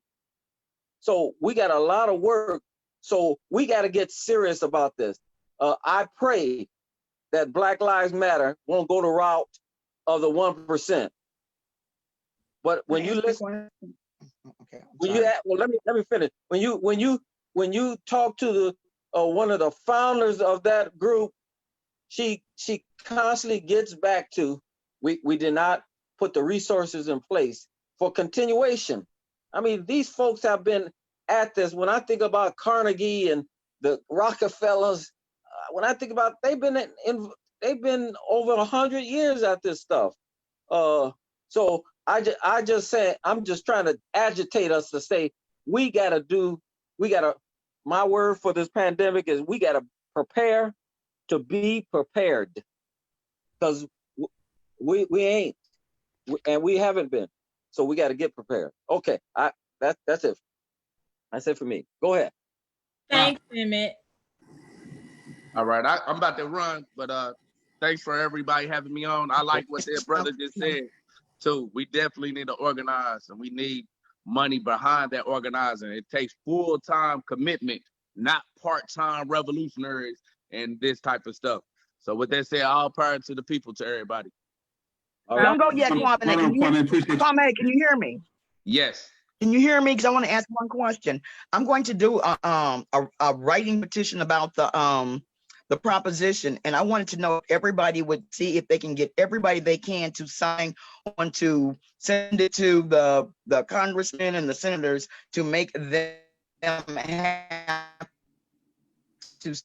So we got a lot of work. So we got to get serious about this. I pray that Black Lives Matter won't go the route of the 1%. But when you listen, let me finish. When you talk to the one of the founders of that group, she constantly gets back to we did not put the resources in place for continuation. I mean, these folks have been at this. When I think about Carnegie and the Rockefellers, when I think about they've been over 100 years at this stuff. So I just say I'm just trying to agitate us to say we gotta. My word for this pandemic is we gotta prepare to be prepared, because we ain't, and we haven't been. So we got to get prepared. Okay, that's it. That's it for me. Go ahead. Thanks, Emmett. All right, I'm about to run, but thanks for everybody having me on. I like what their brother just said too. We definitely need to organize, and we need money behind that organizing. It takes full-time commitment, not part-time revolutionaries and this type of stuff. So with that said, all power to the people, to everybody. Don't go yet, Kwame. Can you hear me? Yes. Can you hear me? Because I want to ask one question. I'm going to do a writing petition about the proposition, and I wanted to know if everybody would see if they can get everybody they can to sign on to send it to the congressmen and the senators to make them have to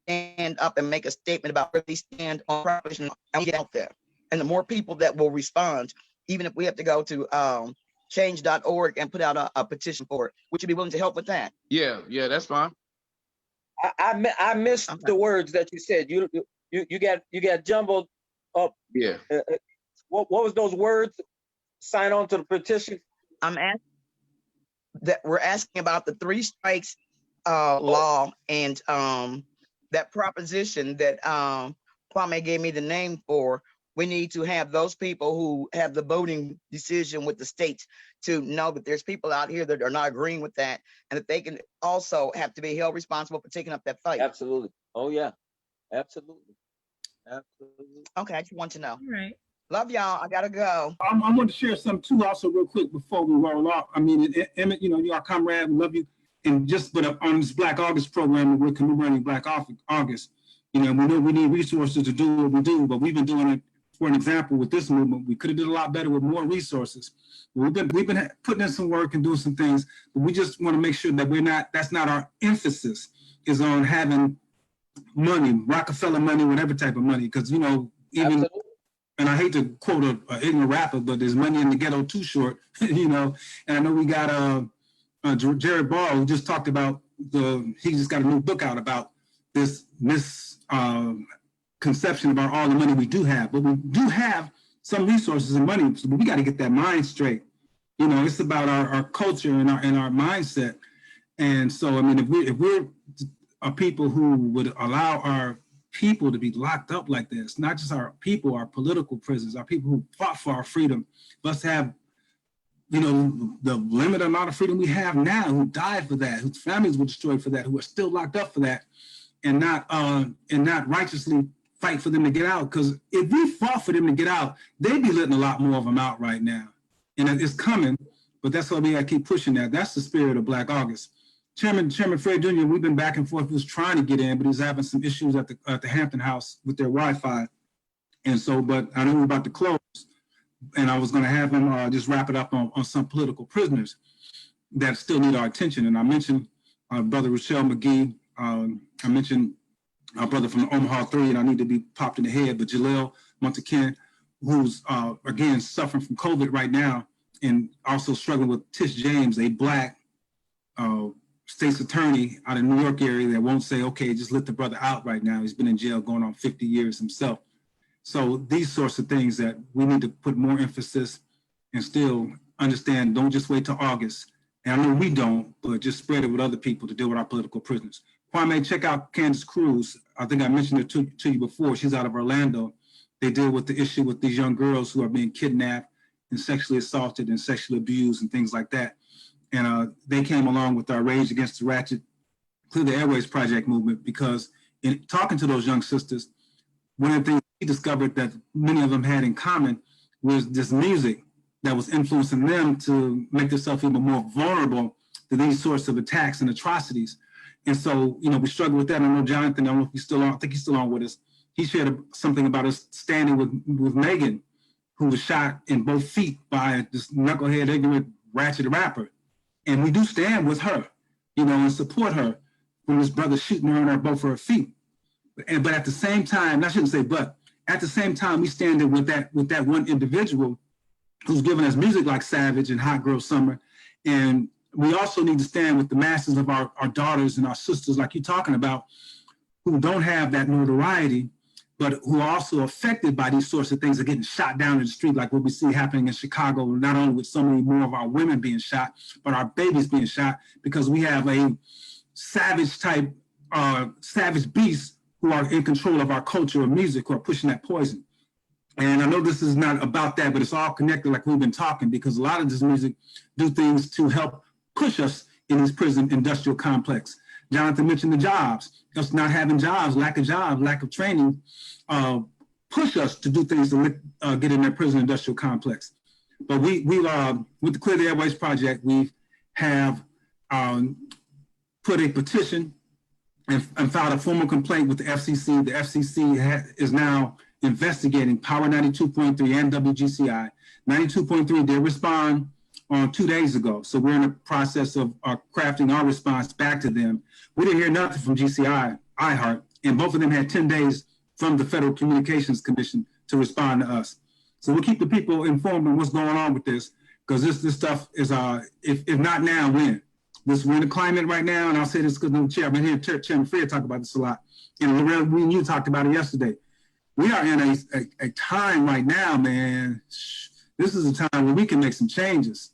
stand up and make a statement about where they stand on proposition and get out there. And the more people that will respond, even if we have to go to change.org and put out a petition for it, would you be willing to help with that? Yeah, that's fine. I missed the words that you said. You got jumbled up. Yeah. What was those words? Sign on to the petition. We're asking about the 3 strikes law and that proposition that Kwame gave me the name for. We need to have those people who have the voting decision with the states to know that there's people out here that are not agreeing with that, and that they can also have to be held responsible for taking up that fight. Absolutely. Oh yeah. Absolutely. Okay, I just want to know. All right. Love y'all. I gotta go. I want to share something too, also real quick before we roll off. I mean, Emmett, you're our comrade. We love you. And just on this Black August program, we're commemorating Black August. We know we need resources to do what we do, but we've been doing it. For an example, with this movement, we could have did a lot better with more resources. We've been putting in some work and doing some things, but we just want to make sure that that's not our emphasis, is on having money, Rockefeller money, whatever type of money, because even, absolutely. And I hate to quote an ignorant rapper, but there's money in the ghetto too short, and I know we got Jared Barr, who just talked about he just got a new book out about this conception about all the money we do have, but we do have some resources and money, but we got to get that mind straight. It's about our culture and our mindset. And so, I mean, if we're a people who would allow our people to be locked up like this. Not just our people, our political prisoners, our people who fought for our freedom, but to have, you know, the limited amount of freedom we have now, who died for that, whose families were destroyed for that, who are still locked up for that, and not righteously fight for them to get out. Because if we fought for them to get out, they'd be letting a lot more of them out right now. And it's coming, but that's why we gotta keep pushing that. That's the spirit of Black August. Chairman Fred Jr., we've been back and forth. He was trying to get in, but he's having some issues at the Hampton House with their Wi-Fi. And so, but I know we're about to close, and I was going to have him just wrap it up on some political prisoners that still need our attention. And I mentioned Brother Rochelle McGee. I mentioned our brother from the Omaha 3, and I need to be popped in the head, but Jaleel Montekin, who's, again, suffering from COVID right now, and also struggling with Tish James, a Black state's attorney out of New York area that won't say, okay, just let the brother out right now. He's been in jail going on 50 years himself. So these sorts of things that we need to put more emphasis and still understand, don't just wait till August. And I know we don't, but just spread it with other people to deal with our political prisoners. Kwame, check out Candace Cruz. I think I mentioned it to you before. She's out of Orlando. They deal with the issue with these young girls who are being kidnapped and sexually assaulted and sexually abused and things like that. And they came along with our Rage Against the Ratchet, Clear the Airways Project movement, because in talking to those young sisters, one of the things we discovered that many of them had in common was this music that was influencing them to make themselves even more vulnerable to these sorts of attacks and atrocities. And so, you know, we struggle with that. I know Jonathan, I don't know if he's still on, I think he's still on with us. He shared something about us standing with Megan, who was shot in both feet by this knucklehead, ignorant, ratchet rapper. And we do stand with her, you know, and support her when this brother shooting her in both of her feet. But at the same time, I shouldn't say but, at the same time, we stand with that one individual who's giving us music like Savage and Hot Girl Summer. And we also need to stand with the masses of our daughters and our sisters, like you're talking about, who don't have that notoriety, but who are also affected by these sorts of things of getting shot down in the street, like what we see happening in Chicago, not only with so many more of our women being shot, but our babies being shot, because we have a savage type, savage beasts who are in control of our culture of music, who are pushing that poison. And I know this is not about that, but it's all connected like we've been talking, because a lot of this music do things to help push us in this prison industrial complex. Jonathan mentioned the jobs. Us not having jobs, lack of training, push us to do things to get in that prison industrial complex. But we with the Clear the Airways Project, we have put a petition and filed a formal complaint with the FCC. The FCC is now investigating Power 92.3 and WGCI. 92.3 did respond on 2 days ago. So we're in the process of crafting our response back to them. We didn't hear nothing from GCI, iHeart, and both of them had 10 days from the Federal Communications Commission to respond to us. So we'll keep the people informed on what's going on with this, because this stuff is, if not now, when? We're in the climate right now, and I'll say this because I've been hearing Chairman Fred talk about this a lot. And Lorel, we and you talked about it yesterday. We are in a time right now, man. This is a time where we can make some changes.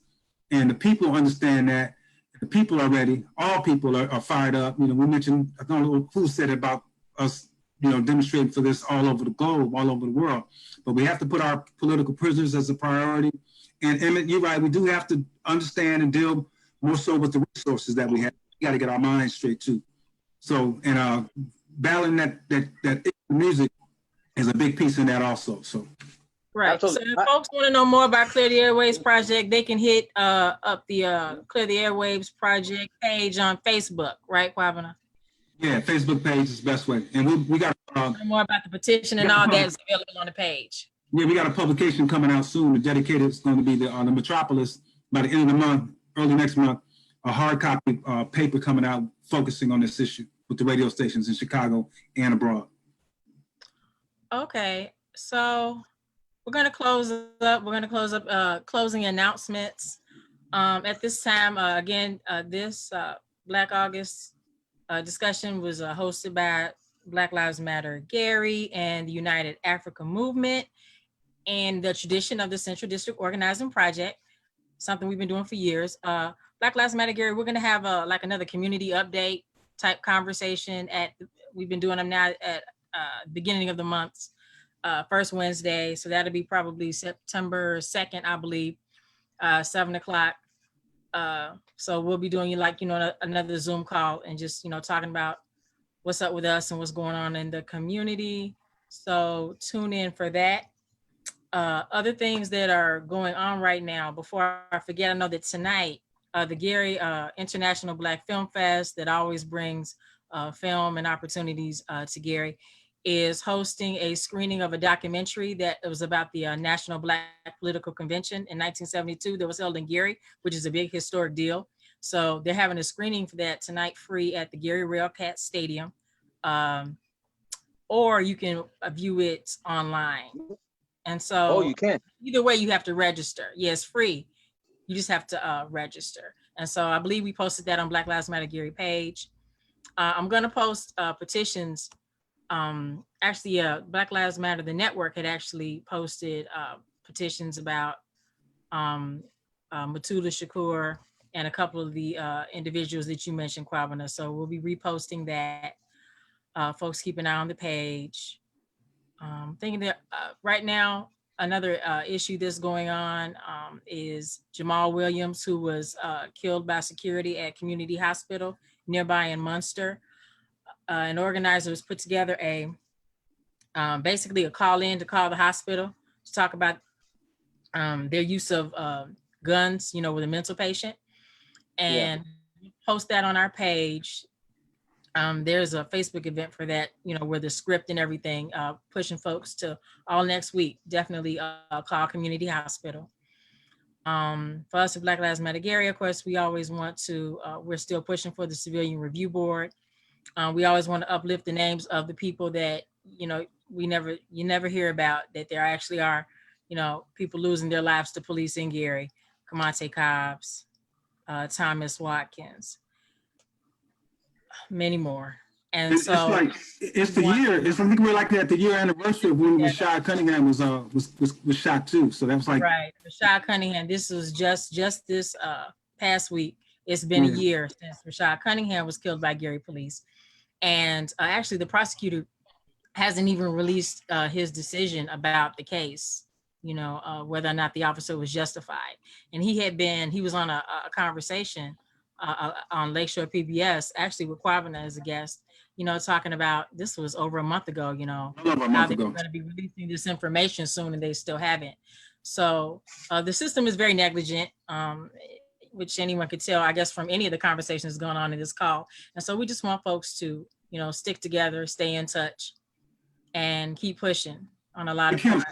And the people understand that. The people are ready. All people are fired up. You know, we mentioned, I don't know who said about us, you know, demonstrating for this all over the globe, all over the world. But we have to put our political prisoners as a priority. And Emmett, you're right. We do have to understand and deal more so with the resources that we have. We got to get our minds straight too. So, and battling that music is a big piece in that also. So. Right. Absolutely. So if folks want to know more about Clear the Airwaves Project, they can hit up the Clear the Airwaves Project page on Facebook, right, Kwabena? Yeah, Facebook page is the best way. And we got more about the petition and all that's available on the page. Yeah, we got a publication coming out soon. Dedicated, it's going to be the Metropolis by the end of the month, early next month, a hard copy paper coming out focusing on this issue with the radio stations in Chicago and abroad. Okay, so we're going to close up. We're going to close up closing announcements. At this time, again, this Black August discussion was hosted by Black Lives Matter Gary and the United Africa Movement and the tradition of the Central District Organizing Project, something we've been doing for years. Black Lives Matter Gary, we're going to have like another community update type conversation we've been doing them now at beginning of the month's first Wednesday. So that'll be probably September 2nd, I believe, 7 o'clock. So we'll be doing another Zoom call and just, talking about what's up with us and what's going on in the community. So tune in for that. Other things that are going on right now, before I forget, I know that tonight, the Gary International Black Film Fest that always brings film and opportunities to Gary is hosting a screening of a documentary that was about the National Black Political Convention in 1972 that was held in Gary, which is a big historic deal. So they're having a screening for that tonight free at the Gary Railcat Stadium. Or you can view it online. And so you can. Either way, you have to register. Yeah, it's free. You just have to register. And so I believe we posted that on Black Lives Matter Gary page. I'm going to post petitions. Actually, Black Lives Matter, the network, had actually posted petitions about Mutulu Shakur and a couple of the individuals that you mentioned, Kwabena. So we'll be reposting that. Folks, keep an eye on the page. Thinking that right now, another issue that's going on is Jamal Williams, who was killed by security at Community Hospital nearby in Munster. An organizer has put together basically a call-in to call the hospital to talk about their use of guns, with a mental patient, and post that on our page. There's a Facebook event for that, where the script and everything, pushing folks to all next week. Definitely call Community Hospital. For us at Black Lives Matter Gary, of course, we always want to, we're still pushing for the Civilian Review Board. We always want to uplift the names of the people that, you never hear about, that there actually are, people losing their lives to police in Gary. Kamante Cobbs, Thomas Watkins, many more. And it's like it's the year. I think we're like at the year anniversary of when Rashad Cunningham was shot too. So that was like right. Rashad Cunningham. This was just this past week. It's been a year since Rashad Cunningham was killed by Gary police, and actually the prosecutor hasn't even released his decision about the case. Whether or not the officer was justified. And he was on a conversation on Lakeshore PBS, actually with Kwabena as a guest, talking about, this was over a month ago, how they're going to be releasing this information soon and they still haven't. So the system is very negligent, which anyone could tell, I guess, from any of the conversations going on in this call. And so we just want folks to, stick together, stay in touch, and keep pushing on a lot of fronts.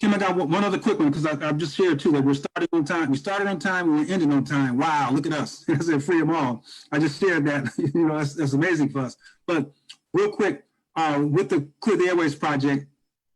Kim, I got one other quick one, because I've just shared too that we're starting on time. We started on time, we're ending on time. Wow, look at us. I said free them all. I just shared that. That's amazing for us. But real quick, with the Clear the Airways project,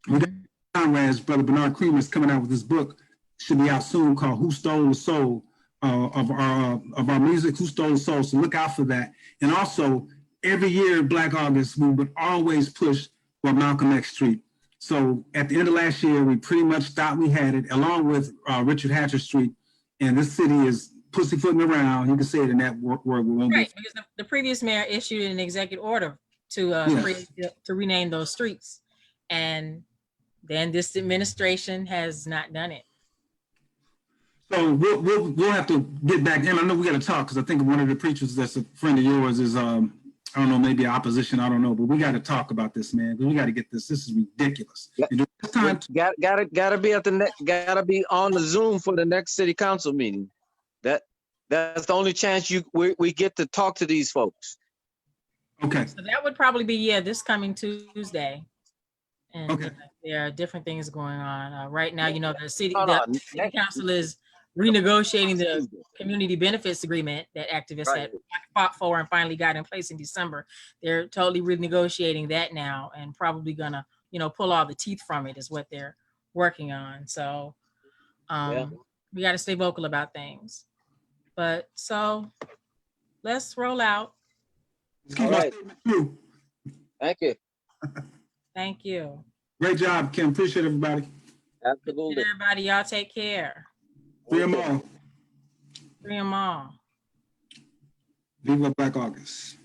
we got comrades, Brother Bernard Creamer is coming out with this book, should be out soon, called Who Stole the Soul of our music, Who Stole the Soul. So look out for that. And also, every year, Black August, we would always push for Malcolm X Street. So at the end of last year, we pretty much thought we had it, along with Richard Hatcher Street. And this city is pussyfooting around. You can say it in that word. Right, because the previous mayor issued an executive order to rename those streets. And then this administration has not done it. So we'll have to get back. And I know we got to talk, because I think one of the preachers that's a friend of yours is, I don't know, maybe opposition, I don't know, but we got to talk about this, man. We got to get this. This is ridiculous. Gotta be on the Zoom for the next city council meeting. That's the only chance we get to talk to these folks. Okay. So that would probably be this coming Tuesday. And okay. There are different things going on right now. The city council is renegotiating the community benefits agreement that activists had fought for and finally got in place in December. They're totally renegotiating that now, and probably gonna, pull all the teeth from it is what they're working on. So we got to stay vocal about things. But so let's roll out. All right. Thank you. Thank you. Great job, Kim. Appreciate everybody. Absolutely. Appreciate everybody, y'all take care. Free them all. Free them all. Viva Black August.